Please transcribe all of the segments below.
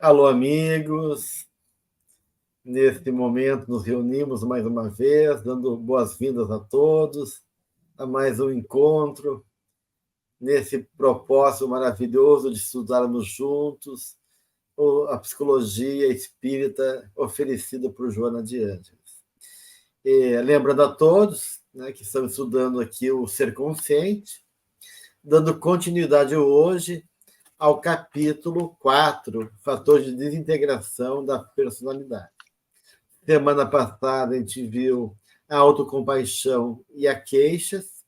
Alô, amigos. Neste momento, nos reunimos mais uma vez, dando boas-vindas a todos a mais um encontro, nesse propósito maravilhoso de estudarmos juntos a psicologia espírita oferecida por Joana de Ângeles. Lembrando a todos, né, que estamos estudando aqui o Ser Consciente, dando continuidade hoje ao capítulo 4, Fator de Desintegração da Personalidade. Semana passada a gente viu a autocompaixão e a queixas,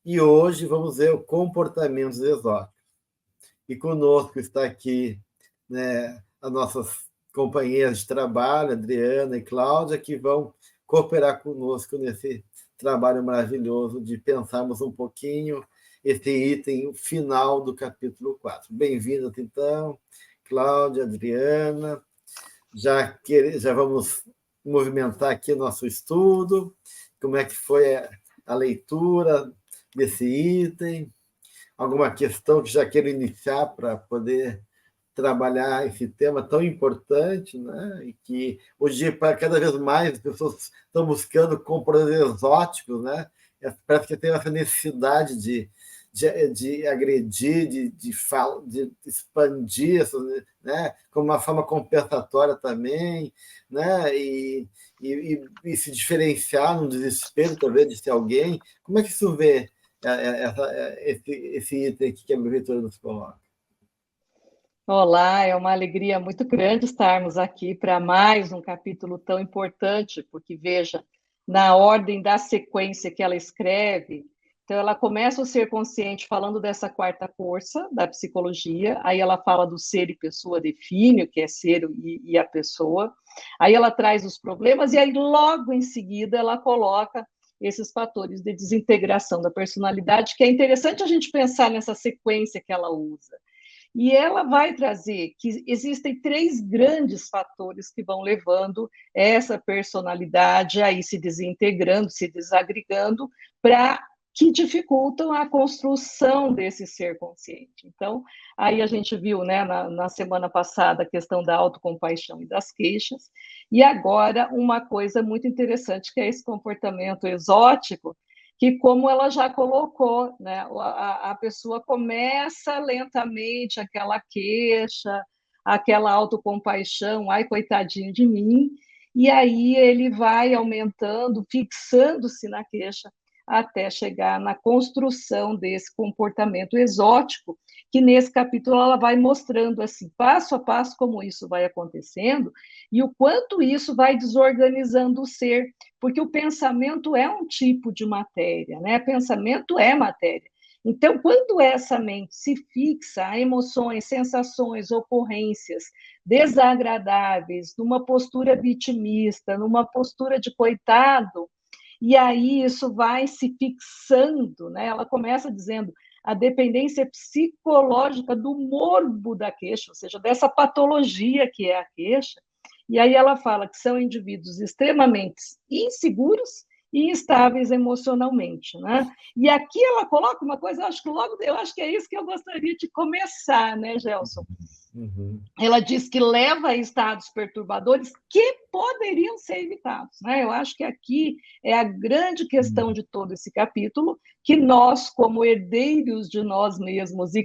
e hoje vamos ver o comportamentos exóticos. E conosco está aqui, né, as nossas companheiras de trabalho, Adriana e Cláudia, que vão cooperar conosco nesse trabalho maravilhoso de pensarmos um pouquinho esse item final do capítulo 4. Bem-vindas, então, Cláudia, Adriana. Já vamos movimentar aqui o nosso estudo, como é que foi a leitura desse item, alguma questão que já queira iniciar para poder trabalhar esse tema tão importante, né? E que hoje, cada vez mais, as pessoas estão buscando comportamentos exóticos, né? Parece que tem essa necessidade de agredir, de expandir, né? Como uma forma compensatória também, né? E se diferenciar no desespero, talvez, de ser alguém. Como é que isso vê esse item aqui que a Vitória nos coloca? Olá, é uma alegria muito grande estarmos aqui para mais um capítulo tão importante, porque, veja, na ordem da sequência que ela escreve, então ela começa o ser consciente falando dessa quarta força da psicologia, aí ela fala do ser e pessoa, define o que é ser e a pessoa, aí ela traz os problemas, e aí logo em seguida ela coloca esses fatores de desintegração da personalidade, que é interessante a gente pensar nessa sequência que ela usa. E ela vai trazer que existem três grandes fatores que vão levando essa personalidade a ir se desintegrando, se desagregando, para que dificultam a construção desse ser consciente. Então, aí a gente viu, né, na semana passada, a questão da autocompaixão e das queixas, e agora uma coisa muito interessante, que é esse comportamento exótico, que, como ela já colocou, né, a pessoa começa lentamente aquela queixa, aquela autocompaixão, ai, coitadinho de mim, e aí ele vai aumentando, fixando-se na queixa, até chegar na construção desse comportamento exótico, que nesse capítulo ela vai mostrando assim, passo a passo, como isso vai acontecendo, e o quanto isso vai desorganizando o ser, porque o pensamento é um tipo de matéria, né? Pensamento é matéria. Então, quando essa mente se fixa a emoções, sensações, ocorrências desagradáveis, numa postura vitimista, numa postura de coitado, e aí isso vai se fixando, né? Ela começa dizendo a dependência psicológica do morbo da queixa, ou seja, dessa patologia que é a queixa, e aí ela fala que são indivíduos extremamente inseguros e instáveis emocionalmente, né? E aqui ela coloca uma coisa, eu acho que é isso que eu gostaria de começar, né, Gelson? Uhum. Ela diz que leva a estados perturbadores que poderiam ser evitados, né? Eu acho que aqui é a grande questão de todo esse capítulo, que nós, como herdeiros de nós mesmos e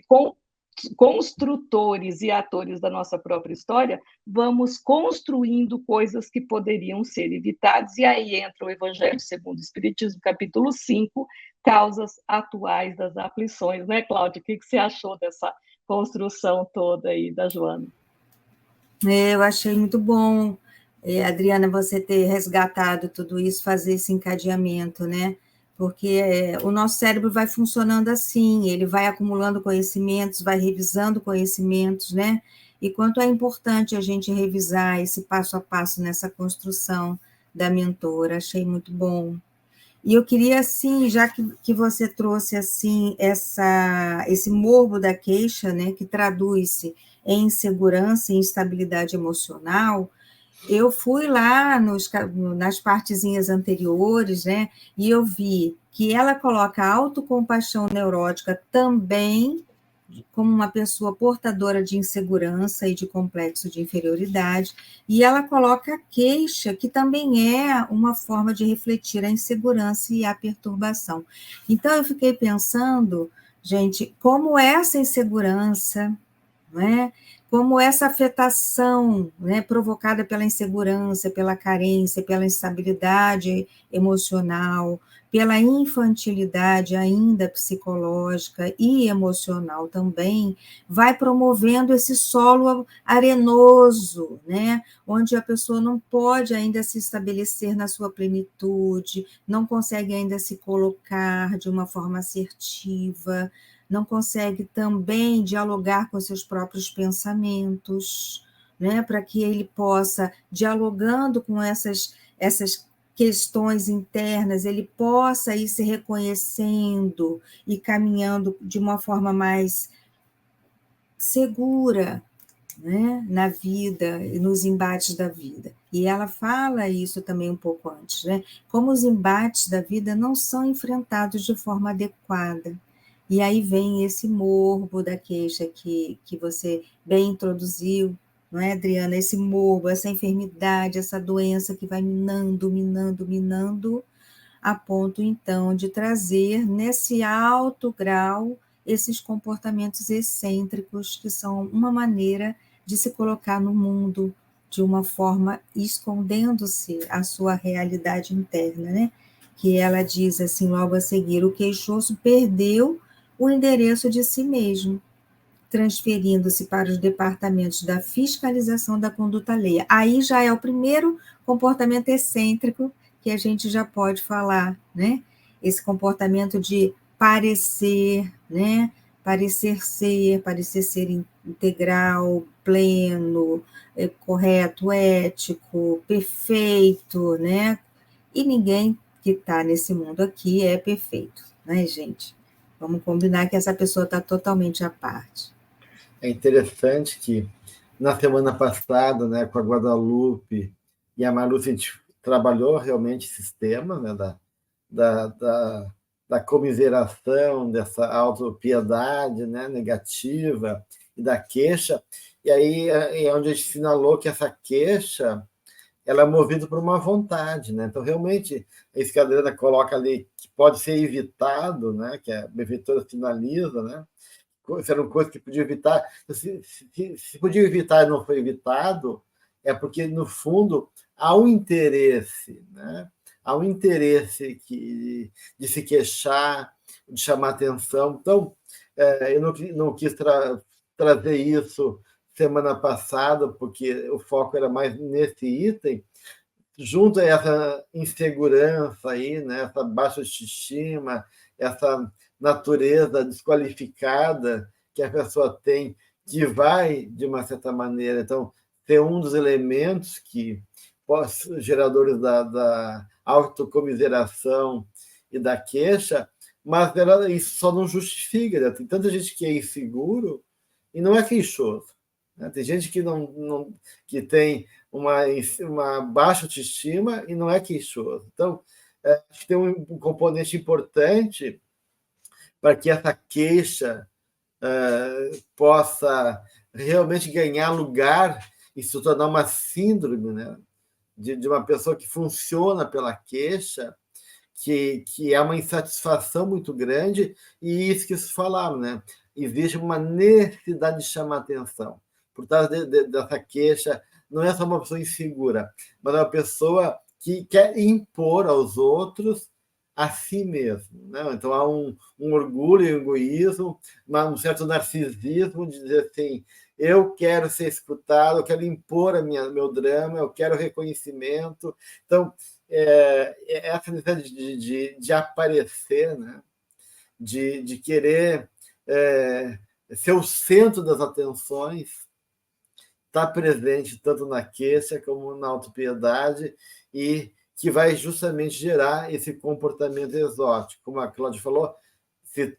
construtores e atores da nossa própria história, vamos construindo coisas que poderiam ser evitadas, e aí entra o Evangelho segundo o Espiritismo, capítulo 5, causas atuais das aflições, né, Cláudia? O que você achou dessa construção toda aí da Joana? Eu achei muito bom, Adriana, você ter resgatado tudo isso, fazer esse encadeamento, né? Porque o nosso cérebro vai funcionando assim, ele vai acumulando conhecimentos, vai revisando conhecimentos, né? E quanto é importante a gente revisar esse passo a passo nessa construção da mentora, achei muito bom. E eu queria, assim, já que você trouxe, assim, esse morbo da queixa, né, que traduz-se em insegurança e instabilidade emocional, eu fui lá nas partezinhas anteriores, né, e eu vi que ela coloca a autocompaixão neurótica também como uma pessoa portadora de insegurança e de complexo de inferioridade, e ela coloca a queixa, que também é uma forma de refletir a insegurança e a perturbação. Então, eu fiquei pensando, gente, como essa insegurança, não é? Como essa afetação, né, provocada pela insegurança, pela carência, pela instabilidade emocional, pela infantilidade ainda psicológica e emocional também, vai promovendo esse solo arenoso, né, onde a pessoa não pode ainda se estabelecer na sua plenitude, não consegue ainda se colocar de uma forma assertiva, não consegue também dialogar com seus próprios pensamentos, né, para que ele possa, dialogando com essas questões internas, ele possa ir se reconhecendo e caminhando de uma forma mais segura, né, na vida e nos embates da vida. E ela fala isso também um pouco antes, né? Como os embates da vida não são enfrentados de forma adequada. E aí vem esse morbo da queixa que você bem introduziu, não é, Adriana? Esse morbo, essa enfermidade, essa doença que vai minando, minando, minando, a ponto, então, de trazer, nesse alto grau, esses comportamentos excêntricos, que são uma maneira de se colocar no mundo de uma forma escondendo-se a sua realidade interna, né? Que ela diz assim, logo a seguir, o queixoso perdeu o endereço de si mesmo, transferindo-se para os departamentos da fiscalização da conduta alheia. Aí já é o primeiro comportamento excêntrico que a gente já pode falar, né? Esse comportamento de parecer, né? Parecer ser integral, pleno, correto, ético, perfeito, né? E ninguém que está nesse mundo aqui é perfeito, né, gente? Vamos combinar que essa pessoa está totalmente à parte. É interessante que, na semana passada, né, com a Guadalupe e a Marussa, a gente trabalhou realmente esse tema, né, da comiseração, dessa autopiedade, né, negativa e da queixa. E aí é onde a gente sinalou que essa queixa ela é movida por uma vontade, né? Então, realmente, isso que a Adriana coloca ali, que pode ser evitado, né? Que a benfeitora finaliza, né? Isso era uma coisa que podia evitar. Se podia evitar e não foi evitado, é porque, no fundo, há um interesse, né? Há um interesse de se queixar, de chamar atenção. Então, eu não quis trazer isso semana passada, porque o foco era mais nesse item, junto a essa insegurança aí, né? Essa baixa autoestima, essa natureza desqualificada que a pessoa tem, que vai, de uma certa maneira, então, ser um dos elementos que geradores da autocomiseração e da queixa, mas isso só não justifica, né? Tem tanta gente que é inseguro e não é queixoso, né? Tem gente que tem uma baixa autoestima e não é queixoso. Então, acho que tem um componente importante para que essa queixa possa realmente ganhar lugar e se tornar uma síndrome, né? De uma pessoa que funciona pela queixa, que é uma insatisfação muito grande, e isso que se falaram, né? Existe uma necessidade de chamar atenção. Por trás dessa queixa, não é só uma pessoa insegura, mas é uma pessoa que quer impor aos outros a si mesmo, né? Então, há um orgulho, um egoísmo, um certo narcisismo de dizer assim, eu quero ser escutado, eu quero impor meu drama, eu quero reconhecimento. Então, essa necessidade de aparecer, né? de querer ser o centro das atenções, está presente tanto na queixa como na autopiedade, e que vai justamente gerar esse comportamento exótico. Como a Cláudia falou, se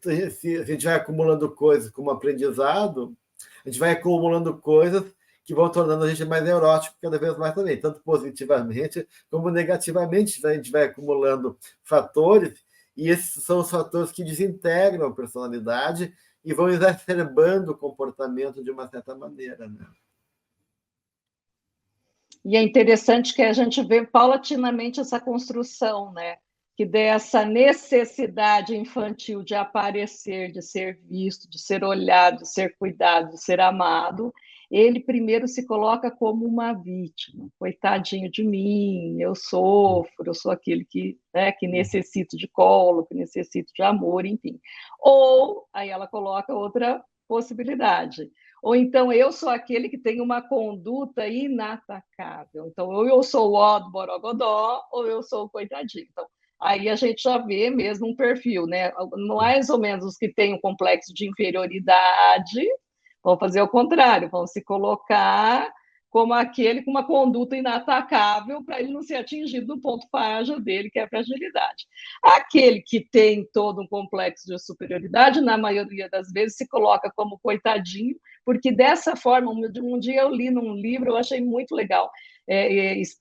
a gente vai acumulando coisas como aprendizado, a gente vai acumulando coisas que vão tornando a gente mais neurótico cada vez mais também, tanto positivamente como negativamente. A gente vai acumulando fatores E esses são os fatores que desintegram a personalidade e vão exacerbando o comportamento de uma certa maneira, né? E é interessante que a gente vê paulatinamente essa construção, né? Que dessa necessidade infantil de aparecer, de ser visto, de ser olhado, de ser cuidado, de ser amado, ele primeiro se coloca como uma vítima. Coitadinho de mim, eu sofro, eu sou aquele que, né, que necessito de colo, que necessito de amor, enfim. Ou, aí ela coloca outra possibilidade. Ou então eu sou aquele que tem uma conduta inatacável. Então, ou eu sou o ó do Borogodó, ou eu sou o coitadinho. Então, aí a gente já vê mesmo um perfil, né? Mais ou menos os que têm um complexo de inferioridade vão fazer o contrário, vão se colocar como aquele com uma conduta inatacável para ele não ser atingido no ponto frágil dele, que é a fragilidade. Aquele que tem todo um complexo de superioridade, na maioria das vezes, se coloca como coitadinho, porque dessa forma, um dia eu li num livro, eu achei muito legal,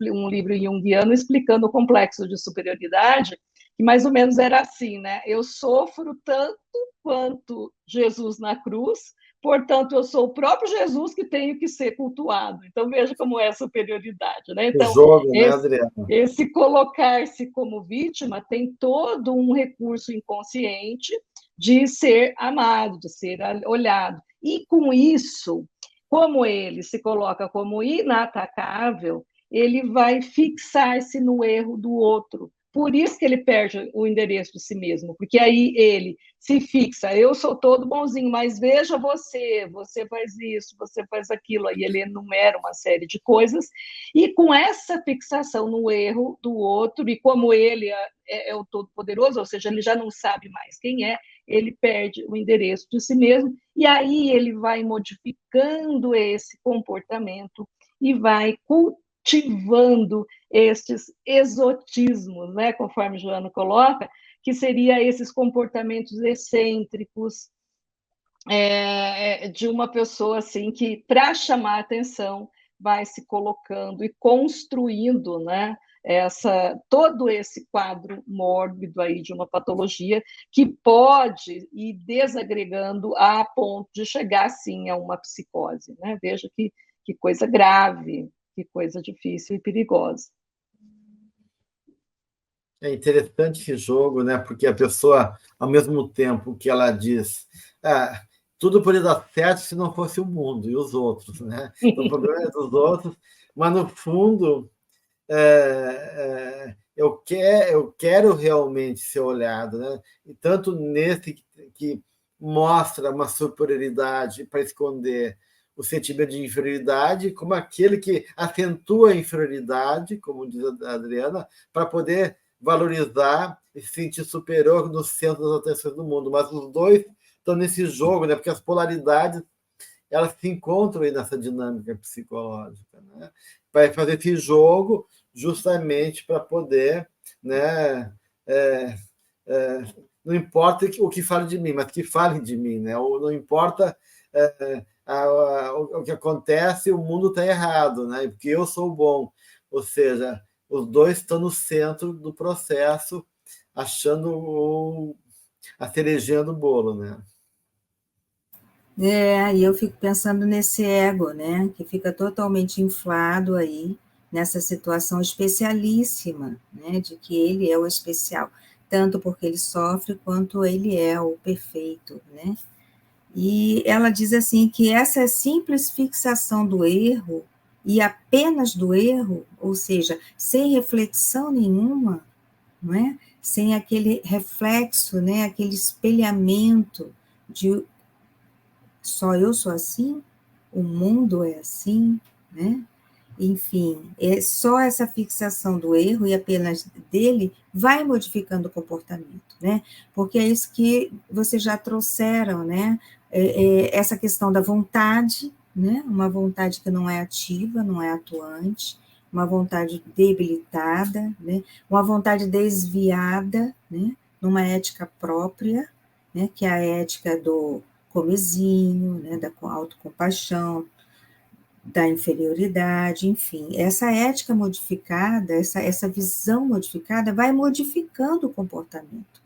um livro junguiano explicando o complexo de superioridade, que mais ou menos era assim, né? Eu sofro tanto quanto Jesus na cruz, portanto, eu sou o próprio Jesus que tenho que ser cultuado. Então, veja como é a superioridade, né? Então, O jogo, né, Adriana? esse colocar-se como vítima tem todo um recurso inconsciente de ser amado, de ser olhado. E com isso, como ele se coloca como inatacável, ele vai fixar-se no erro do outro. Por isso que ele perde o endereço de si mesmo, porque aí ele se fixa, eu sou todo bonzinho, mas veja você faz isso, você faz aquilo, aí ele enumera uma série de coisas, e com essa fixação no erro do outro, e como ele é o todo-poderoso, ou seja, ele já não sabe mais quem é, ele perde o endereço de si mesmo, e aí ele vai modificando esse comportamento e vai cultivando estes exotismos, né, conforme Joana coloca, que seria esses comportamentos excêntricos de uma pessoa assim que, para chamar atenção, vai se colocando e construindo, né, todo esse quadro mórbido aí de uma patologia que pode ir desagregando a ponto de chegar, sim, a uma psicose. Né? Veja que coisa grave, que coisa difícil e perigosa. É interessante esse jogo, né? Porque a pessoa, ao mesmo tempo que ela diz, tudo poderia dar certo se não fosse o mundo e os outros, né? Então, o problema é dos outros, mas no fundo eu quero realmente ser olhado, né? E tanto nesse que mostra uma superioridade para esconder o sentimento de inferioridade, como aquele que acentua a inferioridade, como diz a Adriana, para poder valorizar e se sentir superior no centro das atenções do mundo. Mas os dois estão nesse jogo, né? Porque as polaridades elas se encontram aí nessa dinâmica psicológica, né? Vai fazer esse jogo justamente para poder, né? Não importa o que fale de mim, mas que falem de mim, né? Ou não importa o que acontece, o mundo está errado, né? Porque eu sou bom. Ou seja, os dois estão no centro do processo, achando a cerejinha do bolo, né? E eu fico pensando nesse ego, né, que fica totalmente inflado aí, nessa situação especialíssima, né, de que ele é o especial, tanto porque ele sofre, quanto ele é o perfeito, né. E ela diz assim, que essa simples fixação do erro, e apenas do erro, ou seja, sem reflexão nenhuma, não é? Sem aquele reflexo, né, aquele espelhamento de só eu sou assim, o mundo é assim, né? Enfim, é só essa fixação do erro e apenas dele vai modificando o comportamento, né? Porque é isso que vocês já trouxeram, né? Essa questão da vontade, né? Uma vontade que não é ativa, não é atuante, uma vontade debilitada, né? Uma vontade desviada, né? Numa ética própria, né? Que é a ética do comezinho, né? Da autocompaixão, da inferioridade, enfim, essa ética modificada, essa visão modificada vai modificando o comportamento.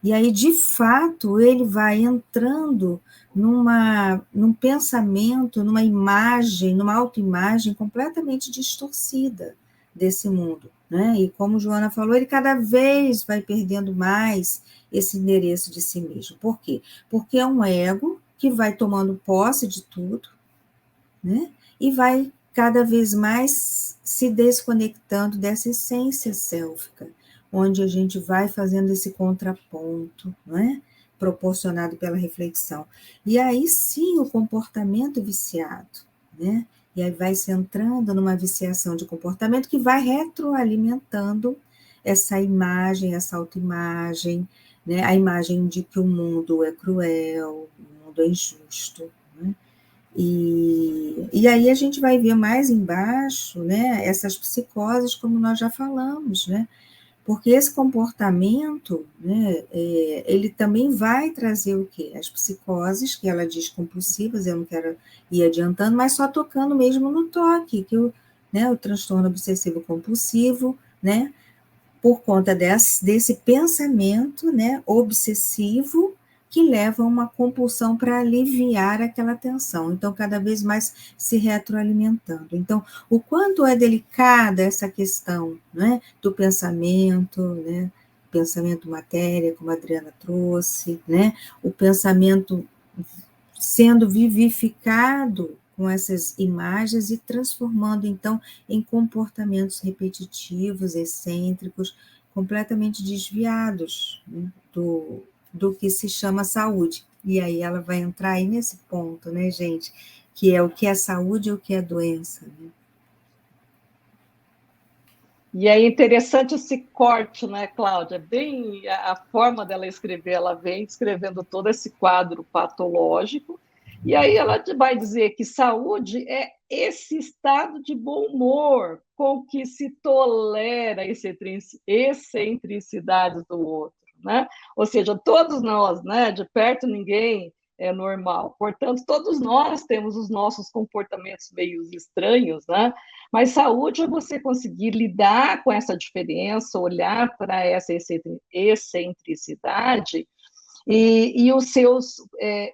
E aí, de fato, ele vai entrando num pensamento, numa imagem, numa autoimagem completamente distorcida desse mundo, né? E como Joana falou, ele cada vez vai perdendo mais esse endereço de si mesmo. Por quê? Porque é um ego que vai tomando posse de tudo, né? E vai cada vez mais se desconectando dessa essência sélfica, onde a gente vai fazendo esse contraponto, não é? Proporcionado pela reflexão. E aí sim o comportamento viciado, né? E aí vai se entrando numa viciação de comportamento que vai retroalimentando essa imagem, essa autoimagem, né? A imagem de que o mundo é cruel, o mundo é injusto, né? E aí a gente vai ver mais embaixo, né, essas psicoses, como nós já falamos, né, porque esse comportamento, né, ele também vai trazer o quê? As psicoses, que ela diz compulsivas, eu não quero ir adiantando, mas só tocando mesmo no toque, que o transtorno obsessivo compulsivo, né, por conta desse pensamento, né, obsessivo, que leva a uma compulsão para aliviar aquela tensão. Então, cada vez mais se retroalimentando. Então, o quanto é delicada essa questão, né, do pensamento, né, pensamento matéria, como a Adriana trouxe, né, o pensamento sendo vivificado com essas imagens e transformando, então, em comportamentos repetitivos, excêntricos, completamente desviados, né, do que se chama saúde. E aí ela vai entrar aí nesse ponto, né, gente, que é o que é saúde e o que é doença, né? E é interessante esse corte, né, Cláudia? Bem, a forma dela escrever, ela vem descrevendo todo esse quadro patológico, e aí ela vai dizer que saúde é esse estado de bom humor com que se tolera excentricidades do outro, né? Ou seja, todos nós, né, de perto ninguém é normal. Portanto, todos nós temos os nossos comportamentos meio estranhos, né? Mas saúde é você conseguir lidar com essa diferença, olhar para essa excentricidade e os seus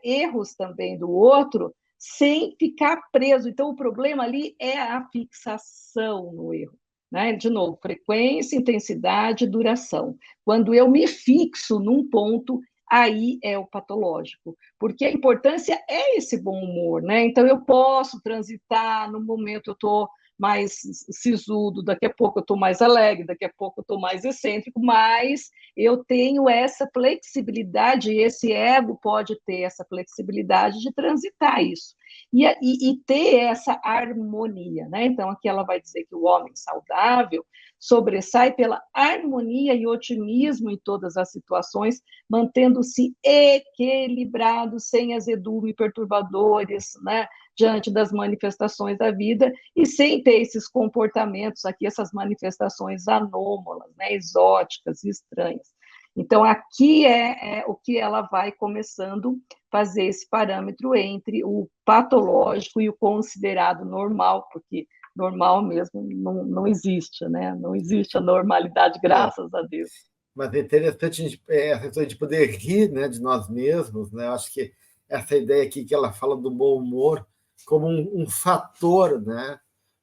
erros também do outro, sem ficar preso. Então, o problema ali é a fixação no erro. Né? De novo, frequência, intensidade, duração. Quando eu me fixo num ponto, aí é o patológico, porque a importância é esse bom humor, né? Então eu posso transitar, no momento eu estou mais sisudo, daqui a pouco eu estou mais alegre, daqui a pouco eu estou mais excêntrico, mas eu tenho essa flexibilidade, e esse ego pode ter essa flexibilidade de transitar isso. E ter essa harmonia, né? Então, aqui ela vai dizer que o homem saudável sobressai pela harmonia e otimismo em todas as situações, mantendo-se equilibrado, sem azedume, perturbadores, né? Diante das manifestações da vida e sem ter esses comportamentos aqui, essas manifestações anômalas, né? Exóticas, estranhas. Então, aqui é o que ela vai começando a fazer esse parâmetro entre o patológico e o considerado normal, porque normal mesmo não existe, né? Não existe a normalidade, graças a Deus. Mas é interessante a questão de poder rir, né, de nós mesmos, né? Eu acho que essa ideia aqui que ela fala do bom humor como um fator, né?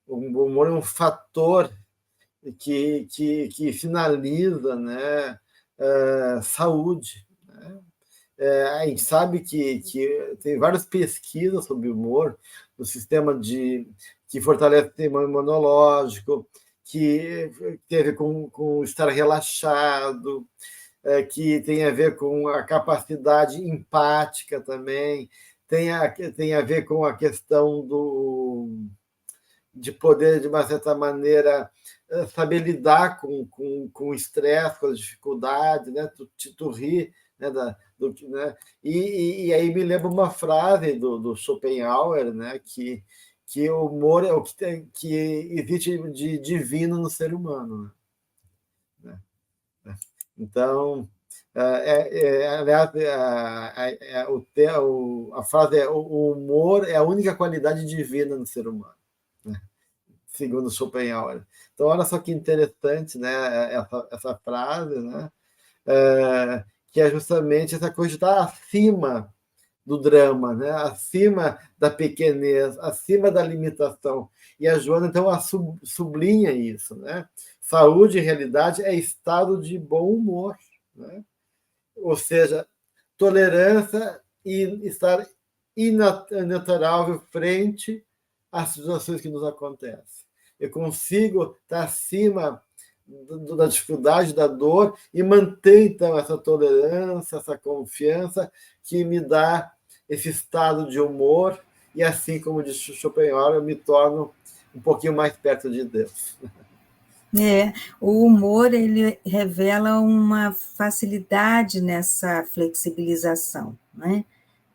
O bom humor é um fator que sinaliza, né, saúde. Né? A gente sabe que tem várias pesquisas sobre humor, no sistema que fortalece o sistema imunológico, que tem a ver com estar relaxado, que tem a ver com a capacidade empática também, tem a ver com a questão de poder, de uma certa maneira, saber lidar com o estresse, com as dificuldades, né? Tu rir, né? Né? E aí me lembra uma frase do Schopenhauer, né? Que o humor é o que existe de divino no ser humano. Né? Então, aliás, a frase é: o humor é a única qualidade divina no ser humano. Né? Segundo Schopenhauer. Então, olha só que interessante, né, essa frase, né, que é justamente essa coisa de estar acima do drama, né? Acima da pequenez, acima da limitação. E a Joana, então, sublinha isso. Né? Saúde, em realidade, é estado de bom humor. Né? Ou seja, tolerância e estar inalterável frente às situações que nos acontecem. Eu consigo estar acima da dificuldade, da dor, e manter, então, essa tolerância, essa confiança que me dá esse estado de humor, e assim como diz Schopenhauer, eu me torno um pouquinho mais perto de Deus. O humor, ele revela uma facilidade nessa flexibilização, né?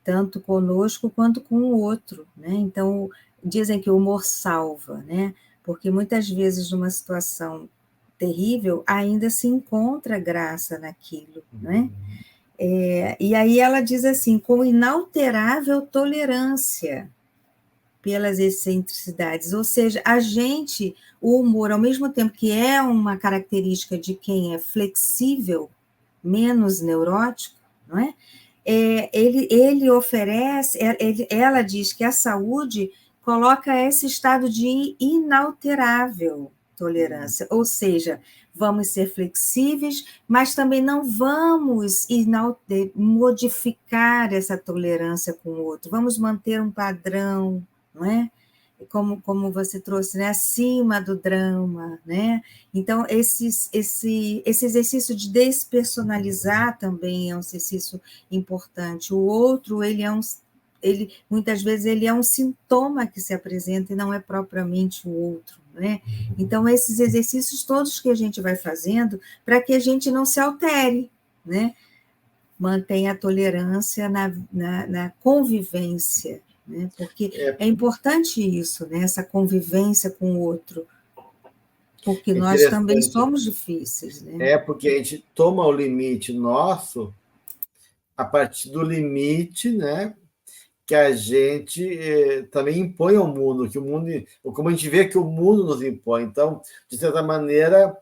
Tanto conosco quanto com o outro, né? Então, dizem que o humor salva, né? Porque muitas vezes, numa situação terrível, ainda se encontra graça naquilo, né? E aí ela diz assim, com inalterável tolerância pelas excentricidades, ou seja, o humor, ao mesmo tempo que é uma característica de quem é flexível, menos neurótico, não é? Ele oferece, ela diz que a saúde coloca esse estado de inalterável tolerância, ou seja, vamos ser flexíveis, mas também não vamos modificar essa tolerância com o outro, vamos manter um padrão, não é? Como você trouxe, né? Acima do drama, né? Então, esse exercício de despersonalizar também é um exercício importante. O outro, muitas vezes, ele é um sintoma que se apresenta e não é propriamente o outro, né? Então, esses exercícios todos que a gente vai fazendo para que a gente não se altere, né? Mantenha a tolerância na convivência, né? Porque é importante isso, né? Essa convivência com o outro, porque nós também somos difíceis. Né? Porque a gente toma o limite nosso a partir do limite, né, que a gente também impõe ao mundo, como a gente vê que o mundo nos impõe. Então, de certa maneira,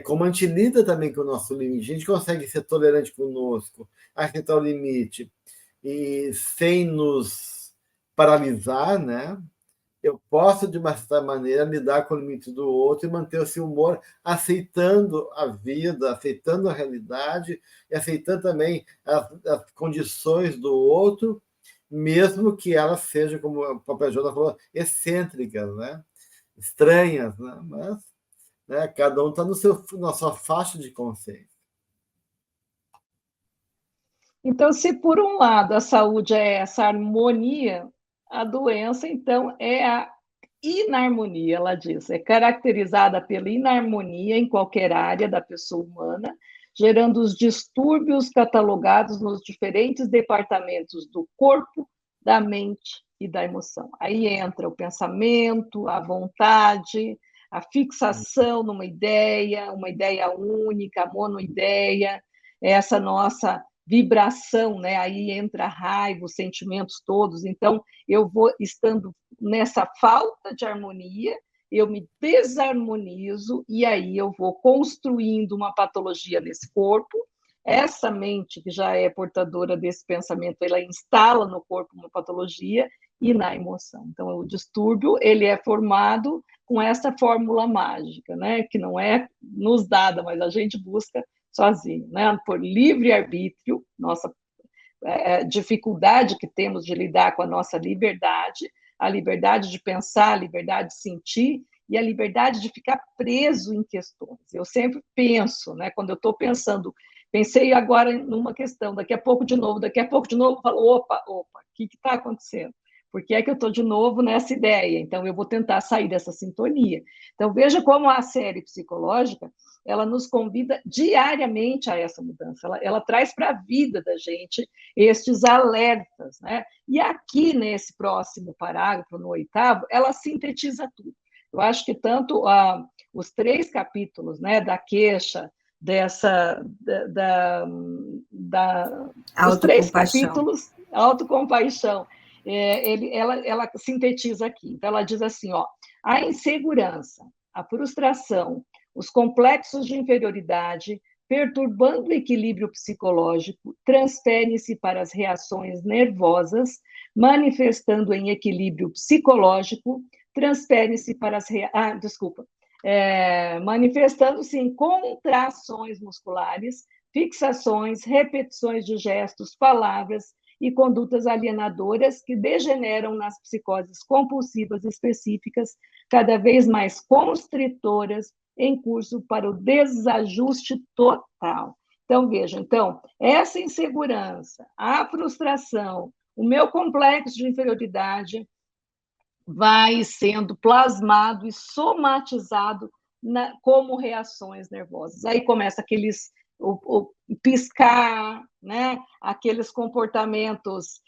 como a gente lida também com o nosso limite, a gente consegue ser tolerante conosco, aceitar o limite, e sem nos paralisar, né? Eu posso, de uma certa maneira, lidar com o limite do outro e manter esse humor, aceitando a vida, aceitando a realidade e aceitando também as condições do outro, mesmo que elas sejam, como a própria Jona falou, excêntricas, né? Estranhas, né? Mas, né, cada um está na sua faixa de consciência. Então, se por um lado a saúde é essa harmonia, a doença, então, é a inarmonia, ela diz. É caracterizada pela inarmonia em qualquer área da pessoa humana, gerando os distúrbios catalogados nos diferentes departamentos do corpo, da mente e da emoção. Aí entra o pensamento, a vontade, a fixação numa ideia, uma ideia única, a monoideia, essa nossa vibração, né? Aí entra a raiva, os sentimentos todos. Então, eu vou estando nessa falta de harmonia, eu me desarmonizo e aí eu vou construindo uma patologia nesse corpo. Essa mente que já é portadora desse pensamento, ela instala no corpo uma patologia e na emoção. Então, o distúrbio, ele é formado com essa fórmula mágica, né? Que não é nos dada, mas a gente busca sozinho, né? Por livre-arbítrio, nossa dificuldade que temos de lidar com a nossa liberdade, a liberdade de pensar, a liberdade de sentir e a liberdade de ficar preso em questões. Eu sempre penso, né? Quando eu estou pensei agora numa questão, daqui a pouco de novo, falo, opa, o que está acontecendo? Por que é que eu estou de novo nessa ideia? Então, eu vou tentar sair dessa sintonia. Então, veja como a série psicológica, ela nos convida diariamente a essa mudança. Ela traz para a vida da gente estes alertas, né? E aqui, nesse próximo parágrafo, no 8º, ela sintetiza tudo. Eu acho que tanto os 3 capítulos, né, da queixa, os 3 capítulos, autocompaixão, ela sintetiza aqui. Então, ela diz assim, ó, a insegurança, a frustração, os complexos de inferioridade perturbando o equilíbrio psicológico, transferem-se para as reações nervosas, manifestando em equilíbrio psicológico, transferem-se para as manifestando-se em contrações musculares, fixações, repetições de gestos, palavras e condutas alienadoras que degeneram nas psicoses compulsivas específicas, cada vez mais constritoras, em curso para o desajuste total. Então, veja, essa insegurança, a frustração, o meu complexo de inferioridade vai sendo plasmado e somatizado como reações nervosas. Aí começa o piscar, né? Aqueles comportamentos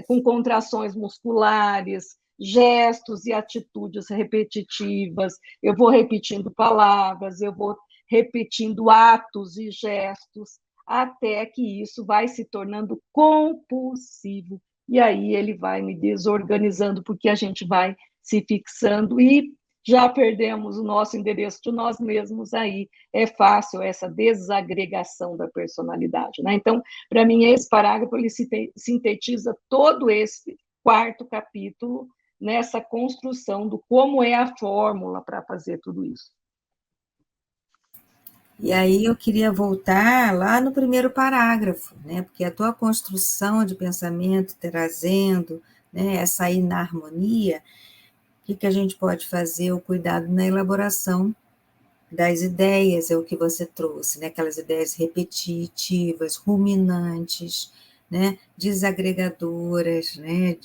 com contrações musculares, gestos e atitudes repetitivas, eu vou repetindo palavras, eu vou repetindo atos e gestos, até que isso vai se tornando compulsivo. E aí ele vai me desorganizando, porque a gente vai se fixando e já perdemos o nosso endereço de nós mesmos, aí é fácil essa desagregação da personalidade, né? Então, para mim, esse parágrafo ele sintetiza todo esse 4º capítulo nessa construção do como é a fórmula para fazer tudo isso. E aí eu queria voltar lá no primeiro parágrafo, né? Porque a tua construção de pensamento trazendo, né, essa inarmonia, o que a gente pode fazer? O cuidado na elaboração das ideias, é o que você trouxe, né? Aquelas ideias repetitivas, ruminantes, né? Desagregadoras, né?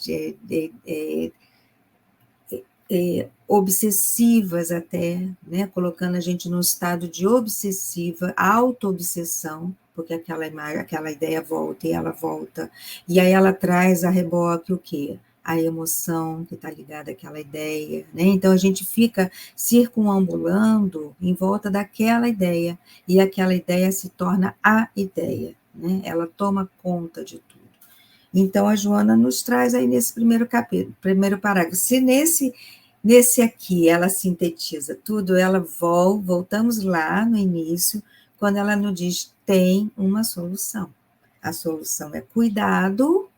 Obsessivas até, né? Colocando a gente num estado de obsessiva, auto-obsessão, porque aquela ideia volta e ela volta, e aí ela traz a reboque o quê? A emoção que está ligada àquela ideia, né? Então a gente fica circunambulando em volta daquela ideia, e aquela ideia se torna a ideia, né? Ela toma conta de tudo. Então a Joana nos traz aí nesse primeiro capítulo, primeiro parágrafo. Se nesse aqui ela sintetiza tudo, voltamos lá no início, quando ela nos diz, tem uma solução. A solução é cuidado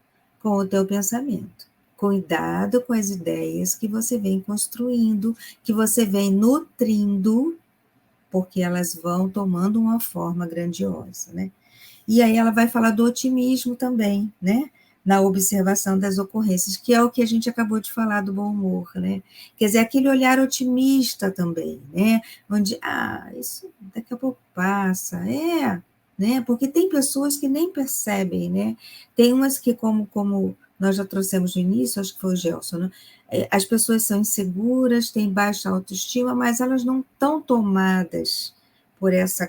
com o teu pensamento, cuidado com as ideias que você vem construindo, que você vem nutrindo, porque elas vão tomando uma forma grandiosa, né? E aí ela vai falar do otimismo também, né? Na observação das ocorrências, que é o que a gente acabou de falar do bom humor, né? Quer dizer, aquele olhar otimista também, né? Onde, isso daqui a pouco passa, né? Porque tem pessoas que nem percebem, né? Tem umas que, como nós já trouxemos no início, acho que foi o Gelson, né? As pessoas são inseguras, têm baixa autoestima, mas elas não estão tomadas por essa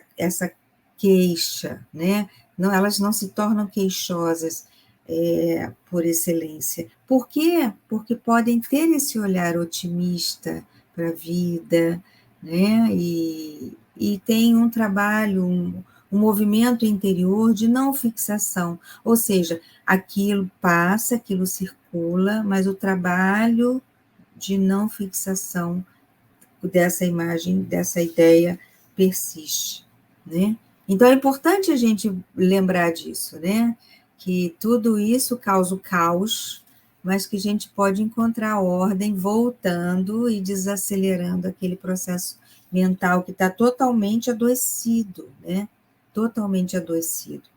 queixa, né? Não, elas não se tornam queixosas por excelência. Por quê? Porque podem ter esse olhar otimista para a vida, né? E tem um trabalho, um movimento interior de não fixação, ou seja, aquilo passa, aquilo circula, mas o trabalho de não fixação dessa imagem, dessa ideia persiste, né? Então é importante a gente lembrar disso, né? Que tudo isso causa o caos, mas que a gente pode encontrar ordem voltando e desacelerando aquele processo mental que está totalmente adoecido, né? Totalmente adoecido.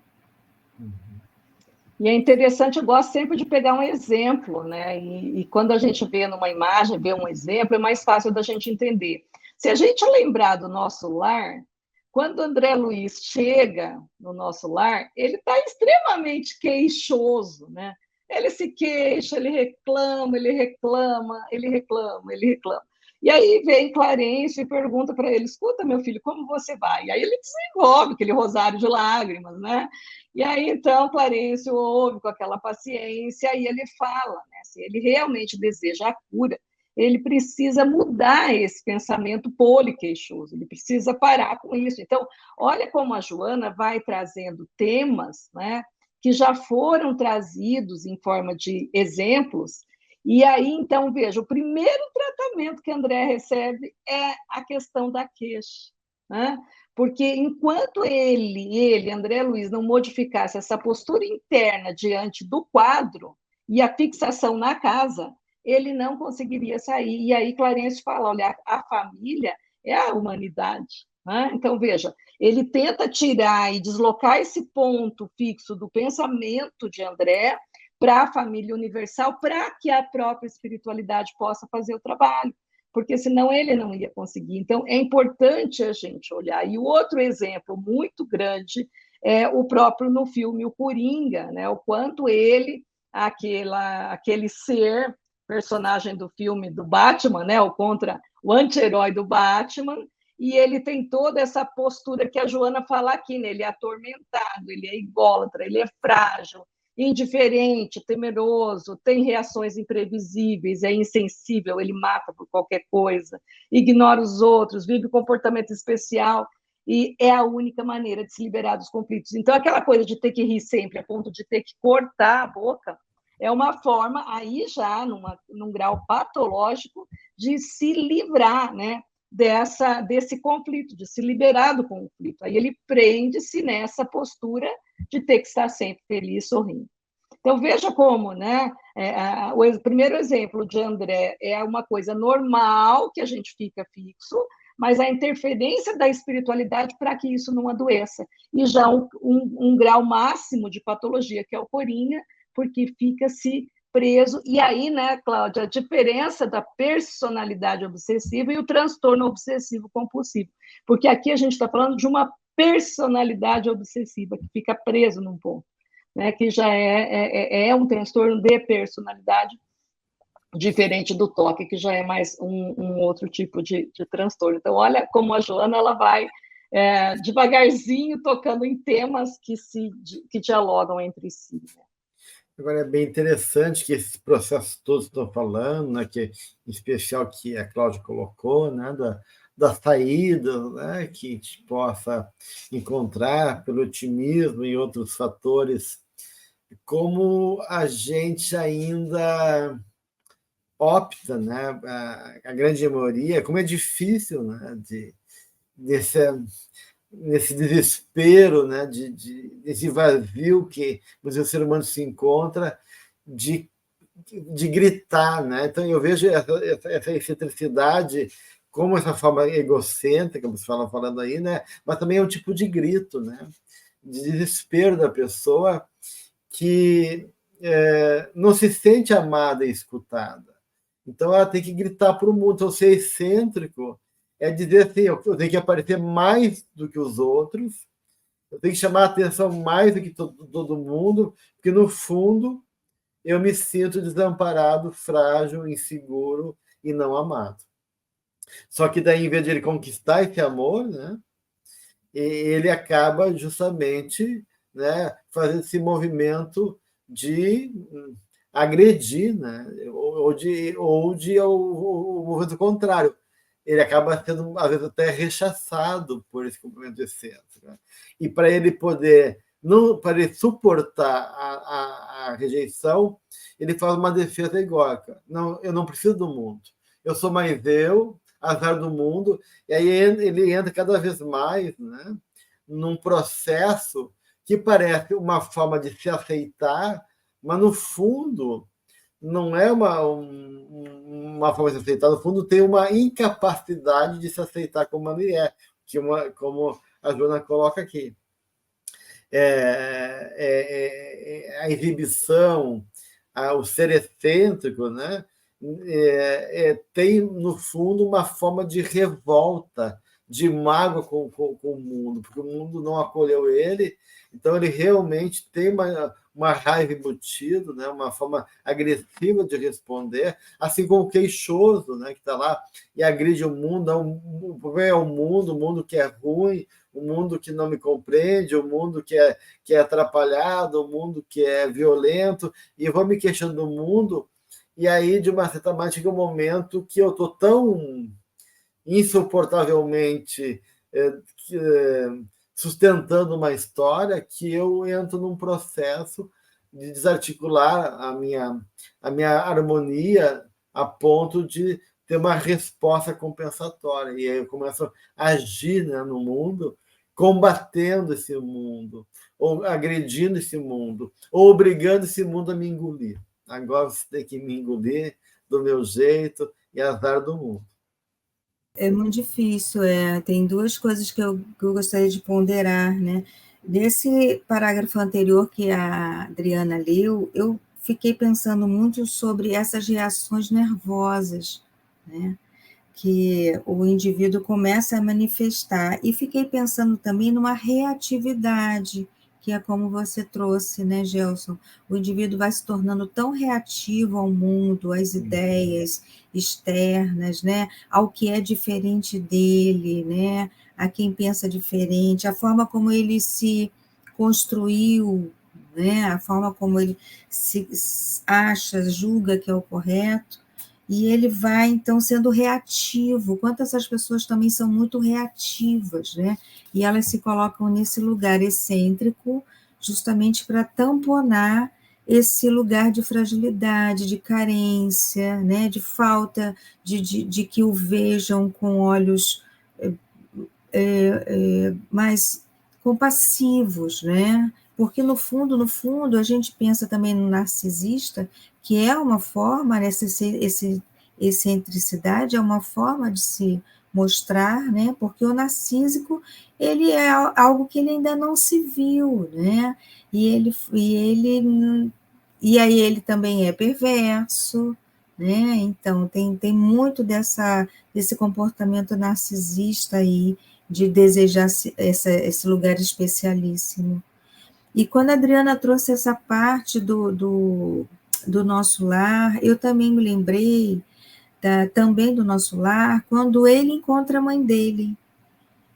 E é interessante, eu gosto sempre de pegar um exemplo, né? E quando a gente vê numa imagem, vê um exemplo, é mais fácil da gente entender. Se a gente lembrar do nosso lar, quando André Luiz chega no nosso lar, ele está extremamente queixoso, né? Ele se queixa, ele reclama, ele reclama, ele reclama, ele reclama. E aí vem Clarencio e pergunta para ele, escuta, meu filho, como você vai? E aí ele desenvolve aquele rosário de lágrimas, né? E aí, então, Clarencio ouve com aquela paciência e ele fala, né? Se ele realmente deseja a cura, ele precisa mudar esse pensamento poliqueixoso, ele precisa parar com isso. Então, olha como a Joana vai trazendo temas, né, que já foram trazidos em forma de exemplos, e aí, então, veja, o primeiro tratamento que André recebe é a questão da queixa. né? Porque enquanto ele, André Luiz, não modificasse essa postura interna diante do quadro e a fixação na casa, ele não conseguiria sair. E aí Clarence fala, olha, a família é a humanidade. Né? Então, veja, ele tenta tirar e deslocar esse ponto fixo do pensamento de André para a família universal, para que a própria espiritualidade possa fazer o trabalho, porque senão ele não ia conseguir. Então, é importante a gente olhar. E o outro exemplo muito grande é o próprio no filme O Coringa, né? O quanto ele, aquele ser, personagem do filme do Batman, né? O anti-herói do Batman, e ele tem toda essa postura que a Joana fala aqui, né? Ele é atormentado, ele é ególatra, ele é frágil, indiferente, temeroso, tem reações imprevisíveis, é insensível, ele mata por qualquer coisa, ignora os outros, vive comportamento especial, e é a única maneira de se liberar dos conflitos. Então, aquela coisa de ter que rir sempre, a ponto de ter que cortar a boca, é uma forma, aí já, num grau patológico, de se livrar, né? Desse conflito, de se liberar do conflito. Aí ele prende-se nessa postura de ter que estar sempre feliz, sorrindo. Então, veja como, né? O primeiro exemplo de André é uma coisa normal, que a gente fica fixo, mas a interferência da espiritualidade para que isso não adoeça. E já um grau máximo de patologia, que é o coringa, porque fica-se preso. E aí, né, Cláudia, a diferença da personalidade obsessiva e o transtorno obsessivo compulsivo. Porque aqui a gente está falando de uma personalidade obsessiva, que fica preso num ponto, né, que já é um transtorno de personalidade, diferente do toque, que já é mais um outro tipo de transtorno. Então, olha como a Joana ela vai devagarzinho tocando em temas que dialogam entre si. Né? Agora, é bem interessante que esses processos todos estão falando, né, que, em especial que a Cláudia colocou, né, da saída, né, que a gente possa encontrar pelo otimismo e outros fatores, como a gente ainda opta, né, a grande maioria, como é difícil, né, nesse desespero, né, desse vazio que o ser humano se encontra, de gritar. Né? Então, eu vejo essa excentricidade como essa forma egocêntrica, você fala falando aí, né? Mas também é um tipo de grito, né? De desespero da pessoa que não se sente amada e escutada. Então, ela tem que gritar para o mundo. Então, ser excêntrico é dizer assim, eu tenho que aparecer mais do que os outros, eu tenho que chamar a atenção mais do que todo mundo, porque, no fundo, eu me sinto desamparado, frágil, inseguro e não amado. Só que daí, em vez de ele conquistar esse amor, né, ele acaba justamente, né, fazendo esse movimento de agredir, né, ou o movimento contrário. Ele acaba sendo, às vezes, até rechaçado por esse cumprimento excêntrico. Né? E para ele poder, para ele suportar a rejeição, ele faz uma defesa egóica. Não, eu não preciso do mundo. Eu sou mais eu, azar do mundo. E aí ele entra cada vez mais, né, num processo que parece uma forma de se aceitar, mas, no fundo, não é uma forma de se aceitar, no fundo tem uma incapacidade de se aceitar como ele é, como a Joana coloca aqui. A exibição, o ser excêntrico, né, tem, no fundo, uma forma de revolta, de mágoa com o mundo, porque o mundo não acolheu ele, então ele realmente tem uma raiva embutida, né? Uma forma agressiva de responder, assim como o queixoso, né? Que está lá e agride o mundo, o problema é o mundo que é ruim, o mundo que não me compreende, o mundo que é atrapalhado, o mundo que é violento, e eu vou me queixando do mundo, e aí, de uma certa maneira, chega um momento que eu estou tão insuportavelmente sustentando uma história que eu entro num processo de desarticular a minha harmonia a ponto de ter uma resposta compensatória. E aí eu começo a agir, né, no mundo, combatendo esse mundo, ou agredindo esse mundo, ou obrigando esse mundo a me engolir. Agora você tem que me engolir do meu jeito e azar do mundo. É muito difícil, tem duas coisas que eu gostaria de ponderar, né? Nesse parágrafo anterior que a Adriana leu, eu fiquei pensando muito sobre essas reações nervosas, né? Que o indivíduo começa a manifestar. E fiquei pensando também numa reatividade, que é como você trouxe, né, Gelson? O indivíduo vai se tornando tão reativo ao mundo, às ideias externas, né, ao que é diferente dele, né, a quem pensa diferente, a forma como ele se construiu, né, a forma como ele se acha, julga que é o correto, e ele vai, então, sendo reativo. Quantas essas pessoas também são muito reativas, né? E elas se colocam nesse lugar excêntrico justamente para tamponar esse lugar de fragilidade, de carência, né? De falta de que o vejam com olhos mais compassivos, né? Porque, no fundo, a gente pensa também no narcisista, que é uma forma, essa excentricidade é uma forma de se mostrar, né? Porque o narcísico, ele é algo que ele ainda não se viu, né? E aí ele também é perverso, né? Então, tem muito desse comportamento narcisista aí, de desejar esse lugar especialíssimo. E quando a Adriana trouxe essa parte do nosso lar, eu também me lembrei também do nosso lar, quando ele encontra a mãe dele,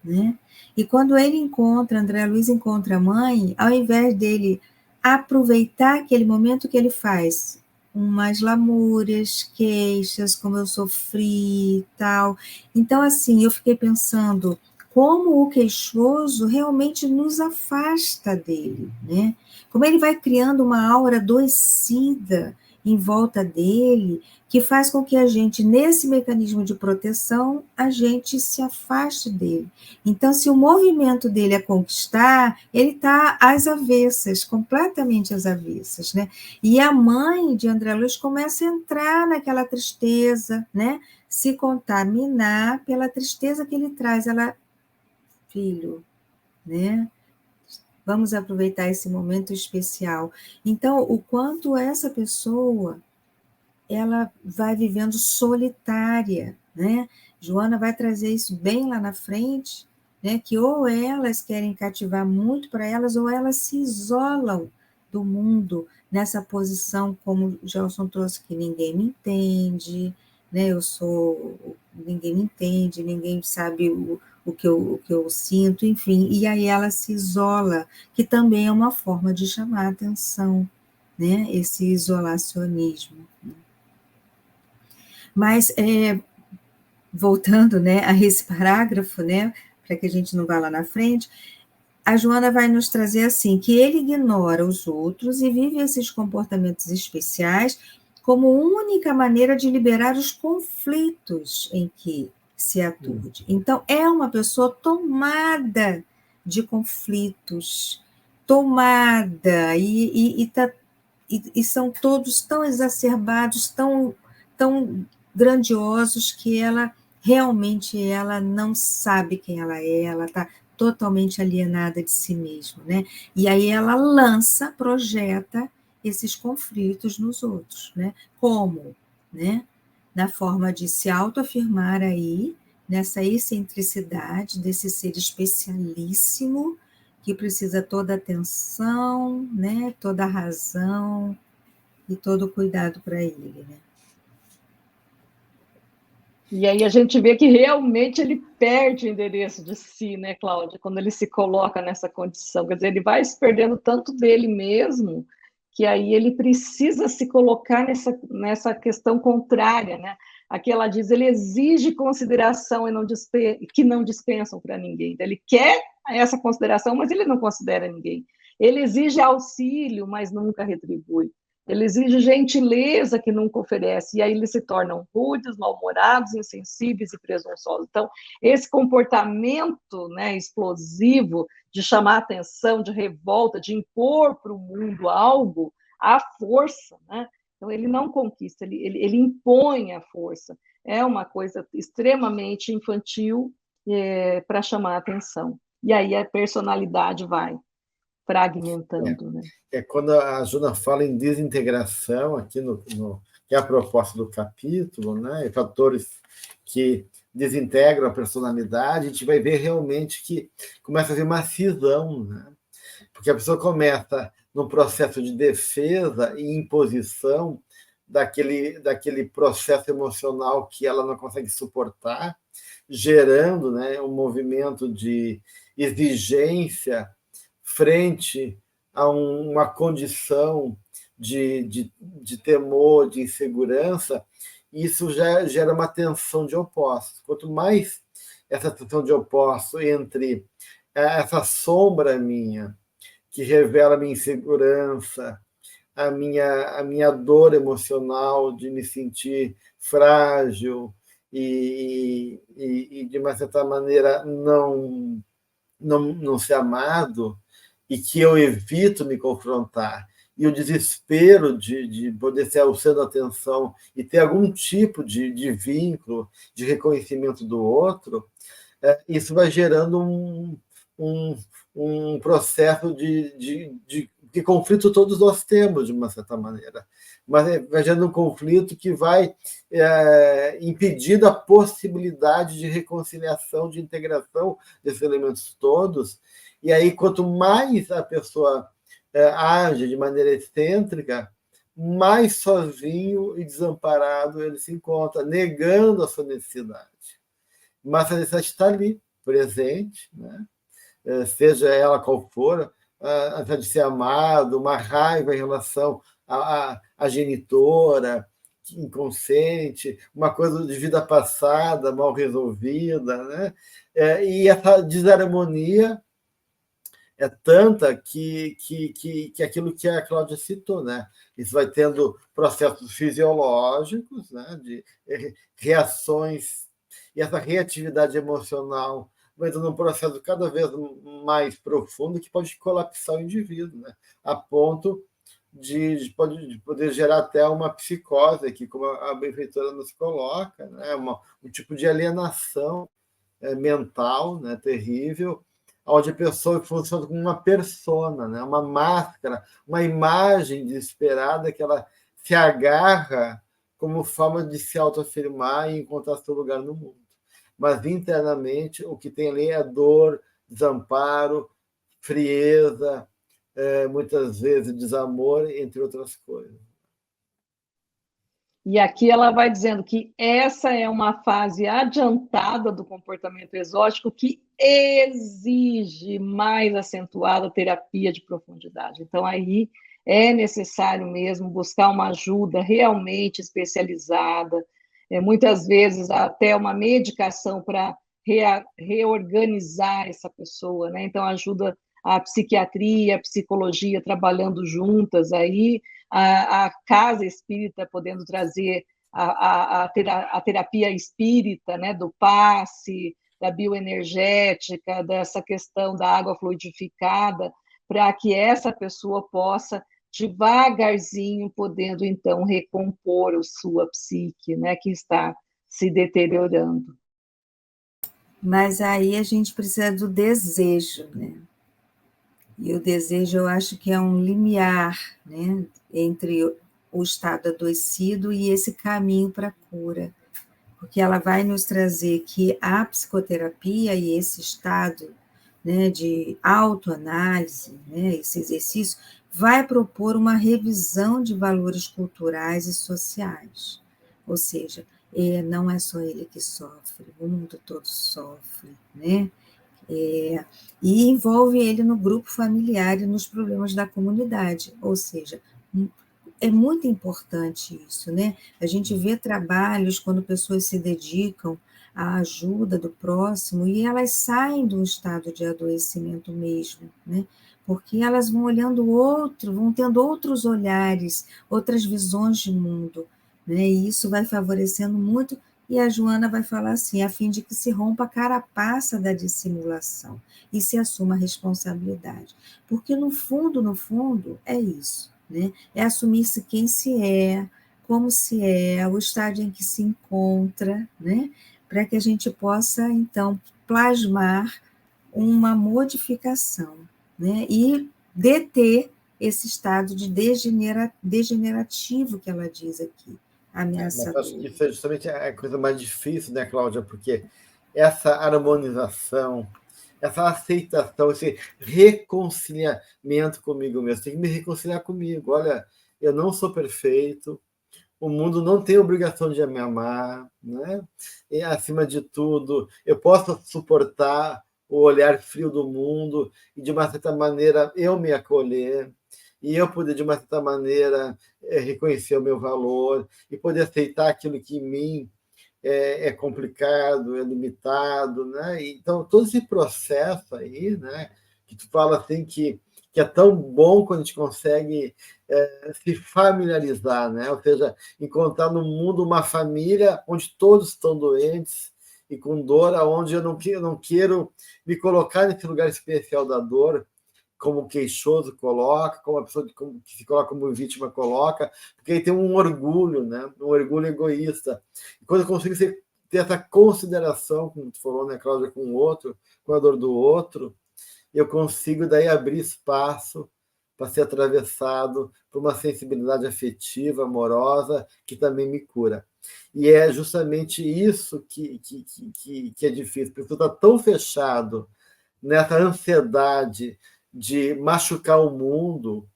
né? E quando André Luiz encontra a mãe, ao invés dele aproveitar aquele momento, que ele faz umas lamúrias, queixas, como eu sofri e tal. Então, assim, eu fiquei pensando como o queixoso realmente nos afasta dele, né? Como ele vai criando uma aura adoecida em volta dele, que faz com que a gente, nesse mecanismo de proteção, a gente se afaste dele. Então, se o movimento dele é conquistar, ele está às avessas, completamente às avessas, né? E a mãe de André Luiz começa a entrar naquela tristeza, né? Se contaminar pela tristeza que ele traz. Ela, filho, né? Vamos aproveitar esse momento especial. Então, o quanto essa pessoa ela vai vivendo solitária, né? Joana vai trazer isso bem lá na frente, né? Que ou elas querem cativar muito para elas, ou elas se isolam do mundo nessa posição, como o Gelson trouxe, que ninguém me entende, né? Ninguém me entende, ninguém sabe o que eu sinto, enfim, e aí ela se isola, que também é uma forma de chamar a atenção, né? Esse isolacionismo. Mas, voltando, né, a esse parágrafo, né, para que a gente não vá lá na frente, a Joana vai nos trazer assim, que ele ignora os outros e vive esses comportamentos especiais como única maneira de liberar os conflitos em que se aturde. Então, é uma pessoa tomada de conflitos, tomada, e são todos tão exacerbados, tão grandiosos, que ela realmente não sabe quem ela está totalmente alienada de si mesma, né? E aí ela projeta esses conflitos nos outros, né? Como, né? Na forma de se autoafirmar aí, nessa excentricidade desse ser especialíssimo, que precisa toda atenção, né? Toda razão e todo cuidado para ele, né? E aí a gente vê que realmente ele perde o endereço de si, né, Cláudia, quando ele se coloca nessa condição. Quer dizer, ele vai se perdendo tanto dele mesmo, que aí ele precisa se colocar nessa questão contrária, né? Aqui ela diz, ele exige consideração que não dispensam para ninguém. Então, ele quer essa consideração, mas ele não considera ninguém. Ele exige auxílio, mas nunca retribui. Ele exige gentileza que nunca oferece, e aí eles se tornam rudes, mal-humorados, insensíveis e presunçosos. Então, esse comportamento, né, explosivo de chamar atenção, de revolta, de impor para o mundo algo, à força, né? Então, ele não conquista, ele impõe a força. É uma coisa extremamente infantil para chamar atenção. E aí a personalidade vai fragmentando, né? Quando a Juna fala em desintegração, aqui que é a proposta do capítulo, né? Fatores que desintegram a personalidade, a gente vai ver realmente que começa a haver uma cisão, né? Porque a pessoa começa num processo de defesa e imposição daquele processo emocional que ela não consegue suportar, gerando, né, um movimento de exigência frente a uma condição de temor, de insegurança. Isso já gera uma tensão de opostos. Quanto mais essa tensão de opostos entre essa sombra minha, que revela a minha insegurança, a minha dor emocional de me sentir frágil e de uma certa maneira, não ser amado, e que eu evito me confrontar, e o desespero de poder ser alçando a atenção e ter algum tipo de vínculo, de reconhecimento do outro, isso vai gerando um processo de conflito todos nós temos, de uma certa maneira, mas vai gerando um conflito que vai impedindo a possibilidade de reconciliação, de integração desses elementos todos. E aí, quanto mais a pessoa age de maneira excêntrica, mais sozinho e desamparado ele se encontra, negando a sua necessidade. Mas a necessidade está ali, presente, né? Seja ela qual for, de ser amado, uma raiva em relação à genitora, inconsciente, uma coisa de vida passada, mal resolvida, né? E essa desarmonia é tanta que aquilo que a Cláudia citou, né? Isso vai tendo processos fisiológicos, né? De reações, e essa reatividade emocional vai entrando num processo cada vez mais profundo que pode colapsar o indivíduo, né? A ponto de poder gerar até uma psicose, aqui, como a benfeitora nos coloca, né? Um tipo de alienação mental, né? Terrível, onde a pessoa funciona como uma persona, né? Uma máscara, uma imagem desesperada que ela se agarra como forma de se autoafirmar e encontrar seu lugar no mundo. Mas internamente o que tem ali é dor, desamparo, frieza, muitas vezes desamor, entre outras coisas. E aqui ela vai dizendo que essa é uma fase adiantada do comportamento exótico que exige mais acentuada terapia de profundidade. Então, aí é necessário mesmo buscar uma ajuda realmente especializada, muitas vezes até uma medicação para reorganizar essa pessoa, né? Então, ajuda a psiquiatria, a psicologia trabalhando juntas aí, a casa espírita podendo trazer a terapia espírita, né, do passe, da bioenergética, dessa questão da água fluidificada, para que essa pessoa possa, devagarzinho, podendo, então, recompor a sua psique, né, que está se deteriorando. Mas aí a gente precisa do desejo, né? E o desejo, eu acho que é um limiar, né, entre o estado adoecido e esse caminho para a cura, porque ela vai nos trazer que a psicoterapia e esse estado, né, de autoanálise, né, esse exercício, vai propor uma revisão de valores culturais e sociais, ou seja, não é só ele que sofre, o mundo todo sofre, né? E envolve ele no grupo familiar e nos problemas da comunidade, ou seja, é muito importante isso, né? A gente vê trabalhos quando pessoas se dedicam à ajuda do próximo e elas saem de um estado de adoecimento mesmo, né? porque elas vão olhando outro, vão tendo outros olhares, outras visões de mundo, né? E isso vai favorecendo muito, e a Joana vai falar assim, a fim de que se rompa a carapaça da dissimulação e se assuma a responsabilidade. Porque no fundo, é isso, né? É assumir-se quem se é, como se é, o estágio em que se encontra, né? Para que a gente possa, então, plasmar uma modificação, né? E deter esse estado de degenerativo que ela diz aqui, Mas acho ameaçador. que isso é justamente a coisa mais difícil, né, Cláudia? Porque essa harmonização, essa aceitação, esse reconciliamento comigo mesmo, tem que me reconciliar comigo. Olha, eu não sou perfeito, o mundo não tem obrigação de me amar, né? E, acima de tudo, eu posso suportar o olhar frio do mundo e, de uma certa maneira, eu me acolher e eu poder, de uma certa maneira, reconhecer o meu valor e poder aceitar aquilo que em mim é complicado, é limitado, né? Então, todo esse processo aí, né, que tu fala assim que é tão bom quando a gente consegue se familiarizar, né? Ou seja, encontrar no mundo uma família onde todos estão doentes e com dor, aonde eu não quero me colocar nesse lugar especial da dor, como o queixoso coloca, como a pessoa que se coloca como vítima coloca, porque aí tem um orgulho, né? Um orgulho egoísta. E quando eu consigo ter essa consideração, como tu falou, né, Cláudia, com o outro, com a dor do outro, eu consigo daí abrir espaço para ser atravessado por uma sensibilidade afetiva, amorosa, que também me cura. E é justamente isso que é difícil, porque tu está tão fechado nessa ansiedade de machucar o mundo,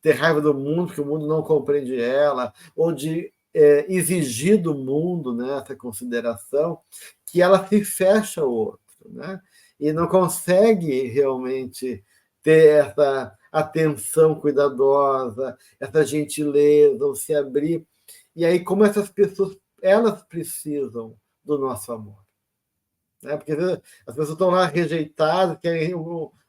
ter raiva do mundo, que o mundo não compreende ela, ou de exigir do mundo, né, essa consideração, que ela se fecha ao outro, né? E não consegue realmente ter essa atenção cuidadosa, essa gentileza, ou se abrir. E aí, como essas pessoas, elas precisam do nosso amor, né? Porque as pessoas estão lá rejeitadas, querem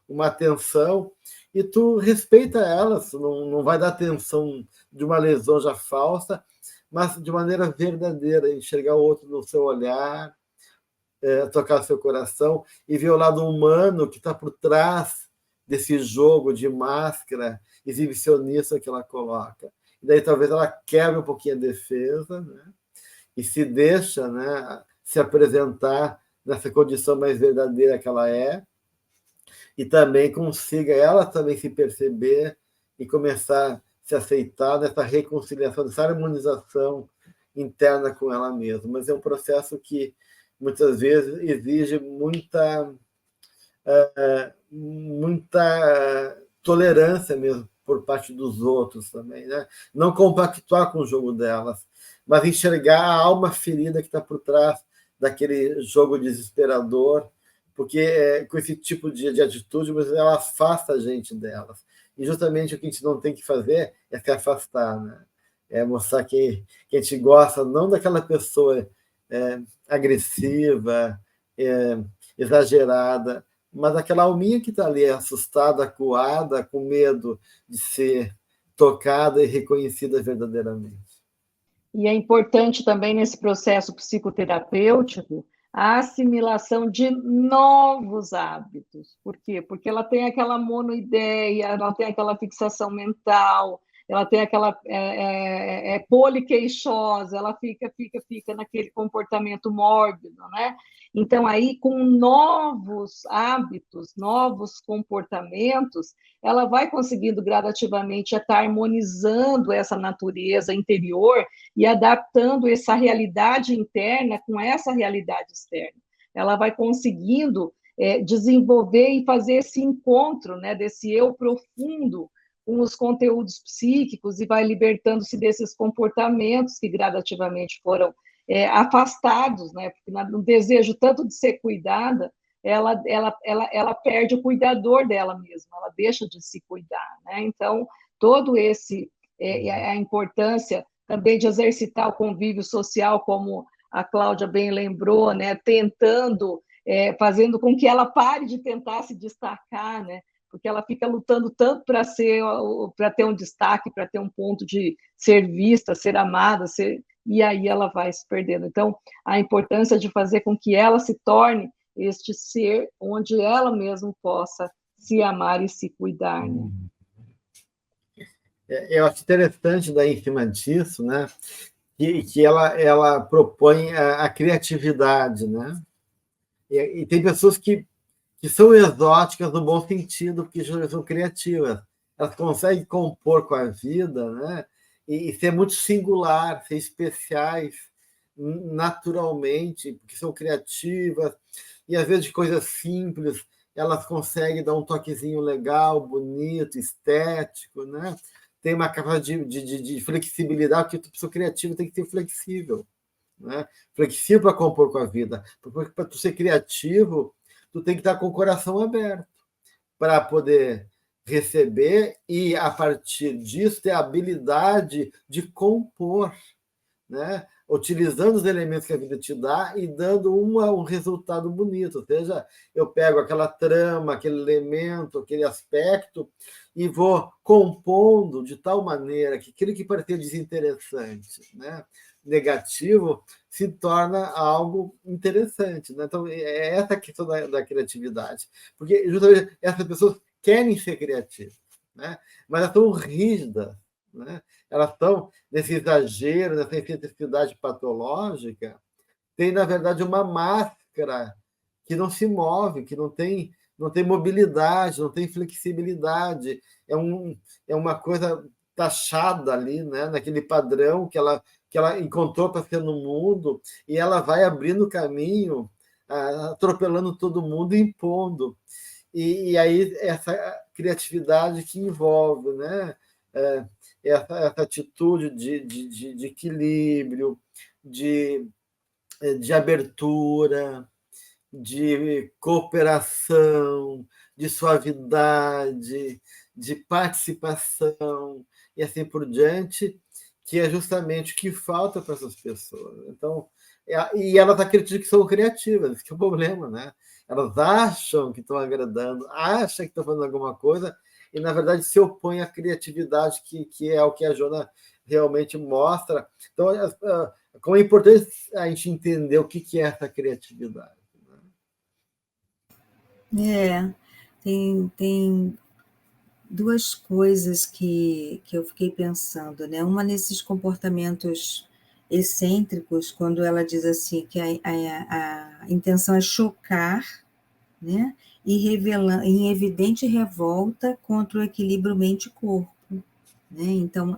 uma atenção, e tu respeita elas, não vai dar atenção de uma lisonja falsa, mas de maneira verdadeira, enxergar o outro no seu olhar, tocar seu coração e ver o lado humano que está por trás desse jogo de máscara exibicionista que ela coloca. E daí talvez ela quebre um pouquinho a defesa, né? E se deixa, né, se apresentar nessa condição mais verdadeira que ela é, e também consiga ela também se perceber e começar a se aceitar nessa reconciliação, nessa harmonização interna com ela mesma. Mas é um processo que muitas vezes exige muita tolerância mesmo por parte dos outros também, né? Não compactuar com o jogo delas, mas enxergar a alma ferida que está por trás daquele jogo desesperador, porque com esse tipo de atitude ela afasta a gente delas. E justamente o que a gente não tem que fazer é se afastar, né? É mostrar que a gente gosta não daquela pessoa agressiva, exagerada, mas aquela alminha que está ali assustada, acuada, com medo de ser tocada e reconhecida verdadeiramente. E é importante também nesse processo psicoterapêutico a assimilação de novos hábitos. Por quê? Porque ela tem aquela monoideia, ela tem aquela fixação mental, ela tem aquela poliqueixosa, ela fica naquele comportamento mórbido, né? Então, aí, com novos hábitos, novos comportamentos, ela vai conseguindo gradativamente estar harmonizando essa natureza interior e adaptando essa realidade interna com essa realidade externa. Ela vai conseguindo desenvolver e fazer esse encontro, né, desse eu profundo com os conteúdos psíquicos e vai libertando-se desses comportamentos que gradativamente foram afastados, né? Porque no desejo tanto de ser cuidada, ela perde o cuidador dela mesma, ela deixa de se cuidar, né? Então, todo esse a importância também de exercitar o convívio social, como a Cláudia bem lembrou, né? Tentando, fazendo com que ela pare de tentar se destacar, né? porque ela fica lutando tanto para ter um destaque, para ter um ponto de ser vista, ser amada, e aí ela vai se perdendo. Então, a importância de fazer com que ela se torne este ser onde ela mesma possa se amar e se cuidar, né? Eu acho interessante daí em cima disso, né? Que ela propõe a criatividade, né? E tem pessoas que são exóticas no bom sentido, porque são criativas. Elas conseguem compor com a vida, né? E ser muito singular, ser especiais naturalmente, porque são criativas, e às vezes de coisas simples elas conseguem dar um toquezinho legal, bonito, estético, né? Tem uma capacidade de flexibilidade, porque a pessoa criativa tem que ser flexível, né? Flexível para compor com a vida. Porque para tu ser criativo, tu tem que estar com o coração aberto para poder receber e, a partir disso, ter a habilidade de compor, né? Utilizando os elementos que a vida te dá e dando um resultado bonito. Ou seja, eu pego aquela trama, aquele elemento, aquele aspecto e vou compondo de tal maneira que aquilo que parecia desinteressante, né? Negativo, se torna algo interessante, né? Então, é essa a questão da criatividade. Porque, justamente, essas pessoas querem ser criativas, né? Mas elas estão rígidas, né? Elas estão nesse exagero, nessa excentricidade patológica, tem, na verdade, uma máscara que não se move, que não tem mobilidade, não tem flexibilidade. É uma coisa taxada ali, né? Naquele padrão que ela encontrou para ser no mundo, e ela vai abrindo caminho, atropelando todo mundo e impondo. E aí essa criatividade que envolve, né? Essa atitude de equilíbrio, de abertura, de cooperação, de suavidade, de participação e assim por diante, que é justamente o que falta para essas pessoas. Então, e elas acreditam que são criativas, que é o problema, né? Elas acham que estão agradando, acham que estão fazendo alguma coisa, e na verdade se opõem à criatividade, que é o que a Jona realmente mostra. Então, como é importante a gente entender o que é essa criatividade. Tem duas coisas que eu fiquei pensando, né? Uma nesses comportamentos excêntricos, quando ela diz assim que a intenção é chocar, né? E revelando em evidente revolta contra o equilíbrio mente-corpo, né? Então,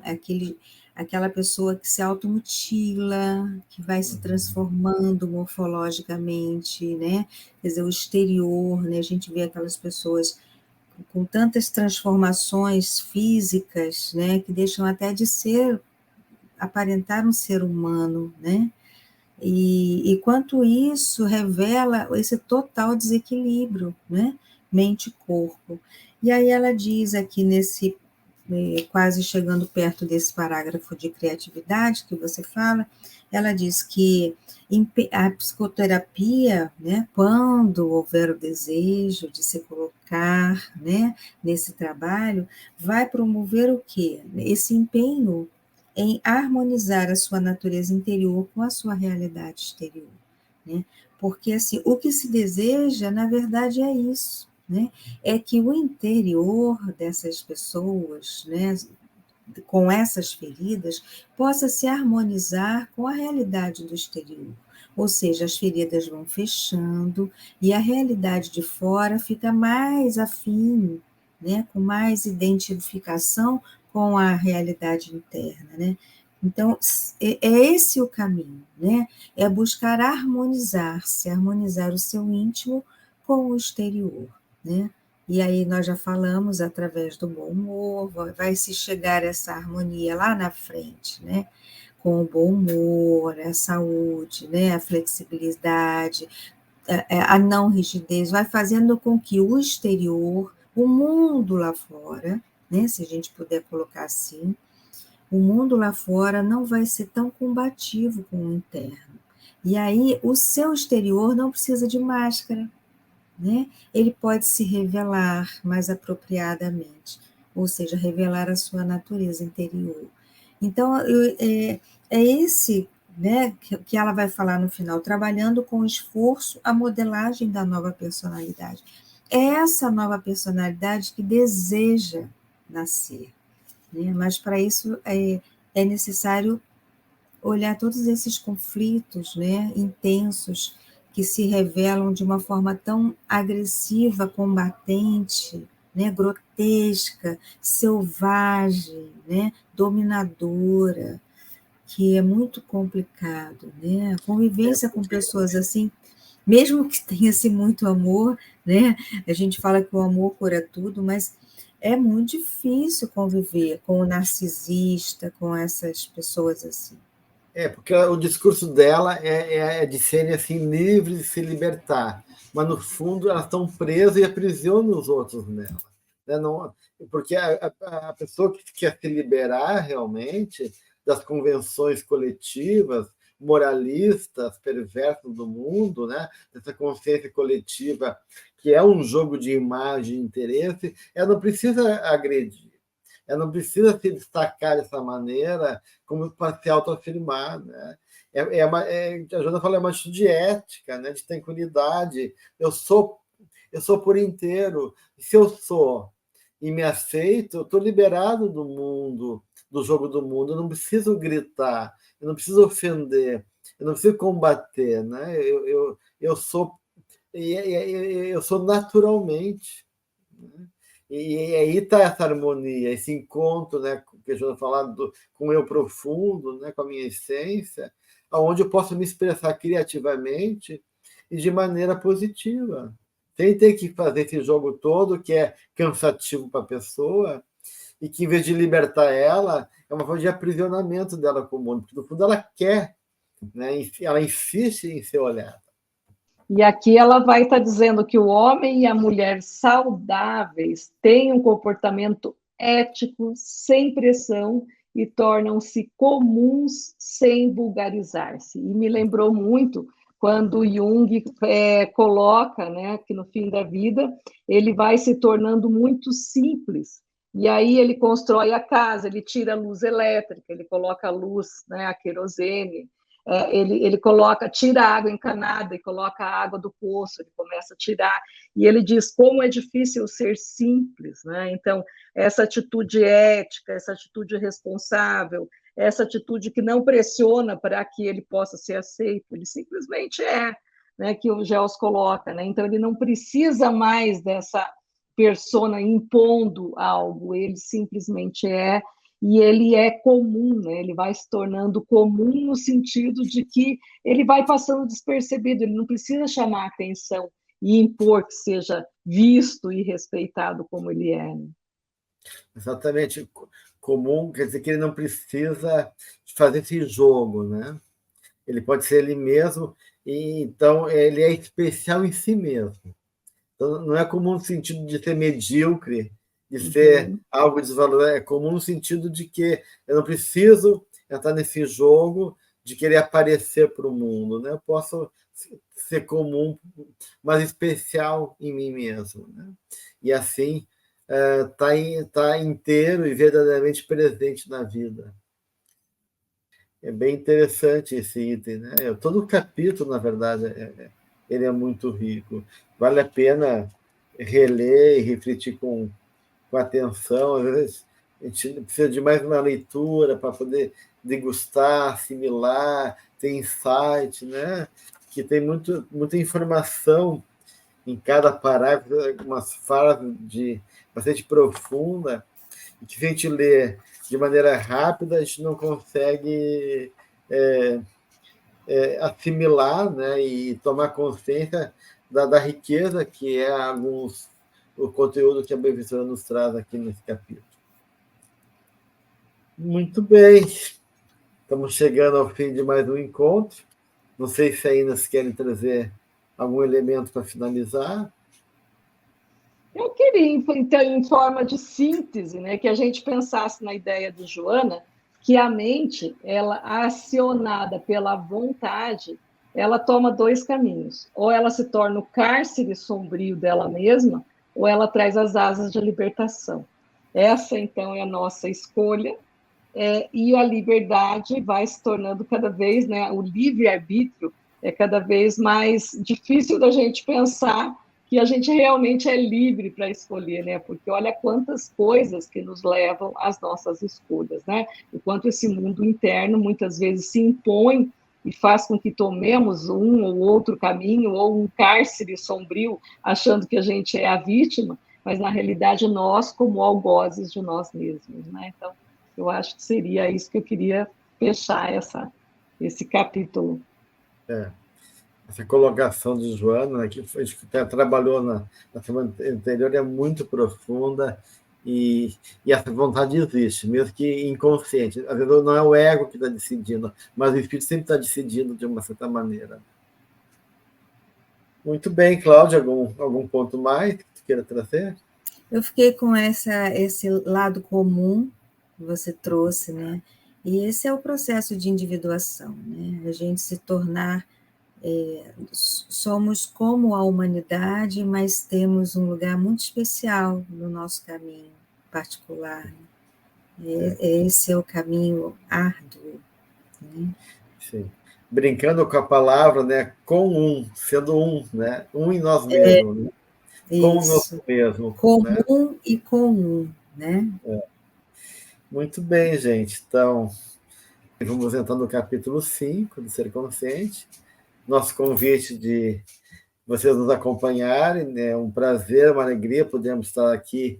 aquela pessoa que se automutila, que vai se transformando morfologicamente, né? Quer dizer, o exterior, né? A gente vê aquelas pessoas com tantas transformações físicas, né? Que deixam até de aparentar um ser humano, né? E quanto isso revela esse total desequilíbrio, né? Mente e corpo. E aí ela diz aqui quase chegando perto desse parágrafo de criatividade que você fala, ela diz que a psicoterapia, né, quando houver o desejo de se colocar, né, nesse trabalho, vai promover o quê? Esse empenho em harmonizar a sua natureza interior com a sua realidade exterior, né? Porque assim, o que se deseja, na verdade, é isso, né? É que o interior dessas pessoas, né, com essas feridas, possa se harmonizar com a realidade do exterior. Ou seja, as feridas vão fechando e a realidade de fora fica mais afim, né, com mais identificação com a realidade interna, né? Então, é esse o caminho, né? É buscar harmonizar-se, harmonizar o seu íntimo com o exterior, né? E aí nós já falamos através do bom humor, vai se chegar essa harmonia lá na frente, né? Com o bom humor, a saúde, né? A flexibilidade, a não rigidez, vai fazendo com que o exterior, o mundo lá fora, né? Se a gente puder colocar assim, o mundo lá fora não vai ser tão combativo com o interno. E aí o seu exterior não precisa de máscara, né, ele pode se revelar mais apropriadamente, ou seja, revelar a sua natureza interior. Então, é esse, né, que ela vai falar no final, trabalhando com esforço a modelagem da nova personalidade. É essa nova personalidade que deseja nascer, né? Mas para isso é necessário olhar todos esses conflitos, né, intensos, que se revelam de uma forma tão agressiva, combatente, né, grotesca, selvagem, né, dominadora, que é muito complicado, né? A convivência com pessoas assim, mesmo que tenha-se muito amor, né? A gente fala que o amor cura tudo, mas é muito difícil conviver com o narcisista, com essas pessoas assim. Porque o discurso dela é de serem assim, livres de se libertar, mas no fundo elas estão presas e aprisionam os outros nela. Né? Não, porque a pessoa que quer se liberar realmente das convenções coletivas, moralistas, perversas do mundo, né? Dessa consciência coletiva, que é um jogo de imagem e interesse, ela não precisa agredir. Ela não precisa se destacar dessa maneira como para se autoafirmar. Né? A Joana fala, é uma atitude ética, né? De tranquilidade. Eu sou por inteiro. E se eu sou e me aceito, eu estou liberado do mundo, do jogo do mundo. Eu não preciso gritar, eu não preciso ofender, eu não preciso combater. Né? Eu sou naturalmente. Né? E aí está essa harmonia, esse encontro, né, que a Joana falou, com o eu profundo, né, com a minha essência, onde eu posso me expressar criativamente e de maneira positiva, sem ter que fazer esse jogo todo que é cansativo para a pessoa e que, em vez de libertar ela, é uma forma de aprisionamento dela com o mundo, porque no fundo ela quer, né, ela insiste em ser olhada. E aqui ela vai estar dizendo que o homem e a mulher saudáveis têm um comportamento ético, sem pressão, e tornam-se comuns sem vulgarizar-se. E me lembrou muito quando Jung coloca, né, que no fim da vida ele vai se tornando muito simples. E aí ele constrói a casa, ele tira a luz elétrica, ele coloca a luz, né, a querosene, ele coloca, tira a água encanada e coloca a água do poço, ele começa a tirar, e ele diz como é difícil ser simples, né? Então, essa atitude ética, essa atitude responsável, essa atitude que não pressiona para que ele possa ser aceito, ele simplesmente é, né, que o Gels coloca, né? Então, ele não precisa mais dessa persona impondo algo, ele simplesmente é, e ele é comum, né? Ele vai se tornando comum no sentido de que ele vai passando despercebido, ele não precisa chamar atenção e impor que seja visto e respeitado como ele é. Né? Exatamente. Comum quer dizer que ele não precisa fazer esse jogo, né? Ele pode ser ele mesmo, e então ele é especial em si mesmo. Então, não é comum no sentido de ser medíocre, de ser algo desvalorizado, é comum no sentido de que eu não preciso entrar nesse jogo de querer aparecer para o mundo, né? Eu posso ser comum, mas especial em mim mesmo, né? E assim tá inteiro e verdadeiramente presente na vida. É bem interessante esse item, né? Todo o capítulo, na verdade, ele é muito rico. Vale a pena reler e refletir com atenção. Às vezes a gente precisa de mais uma leitura para poder degustar, assimilar, ter insight, né? Que tem muita informação em cada parágrafo, umas frases bastante profunda, e que se a gente lê de maneira rápida, a gente não consegue assimilar, né, e tomar consciência da riqueza que é o conteúdo que a Benfeitora nos traz aqui nesse capítulo. Muito bem, estamos chegando ao fim de mais um encontro. Não sei se ainda se querem trazer algum elemento para finalizar. Eu queria, então, em forma de síntese, né, que a gente pensasse na ideia de Joana, que a mente, ela acionada pela vontade, ela toma dois caminhos. Ou ela se torna o cárcere sombrio dela mesma, ou ela traz as asas de libertação. Essa, então, é a nossa escolha, e a liberdade vai se tornando cada vez, né, o livre-arbítrio é cada vez mais difícil da gente pensar que a gente realmente é livre para escolher, né? Porque olha quantas coisas que nos levam às nossas escolhas, né? O quanto esse mundo interno muitas vezes se impõe e faz com que tomemos um ou outro caminho, ou um cárcere sombrio, achando que a gente é a vítima, mas na realidade nós como algozes de nós mesmos, né? Então, eu acho que seria isso que eu queria fechar esse capítulo. Essa colocação de Joana, né, que trabalhou na semana anterior, é muito profunda e essa vontade existe, mesmo que inconsciente. Às vezes não é o ego que está decidindo, mas o espírito sempre está decidindo de uma certa maneira. Muito bem, Cláudia, algum ponto mais que tu queira trazer? Eu fiquei com esse lado comum que você trouxe, né? E esse é o processo de individuação, né? A gente se tornar... somos como a humanidade, mas temos um lugar muito especial no nosso caminho particular. Né? Esse é o caminho árduo. Né? Sim. Brincando com a palavra, né? Sendo né? Em nós mesmos, né? Com nós mesmos. Comum, né? E comum, né? Muito bem, gente. Então, vamos entrar no capítulo 5 do Ser Consciente. Nosso convite de vocês nos acompanharem, né? Um prazer, uma alegria podermos estar aqui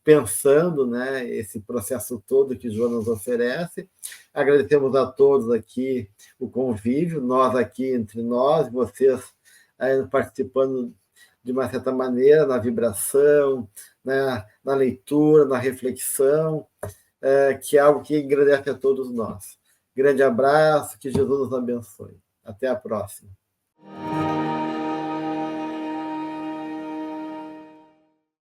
pensando, né, esse processo todo que Joana nos oferece. Agradecemos a todos aqui o convívio, nós aqui entre nós, vocês aí participando de uma certa maneira na vibração, né, na leitura, na reflexão, que é algo que engrandece a todos nós. Grande abraço, que Jesus nos abençoe. Até a próxima.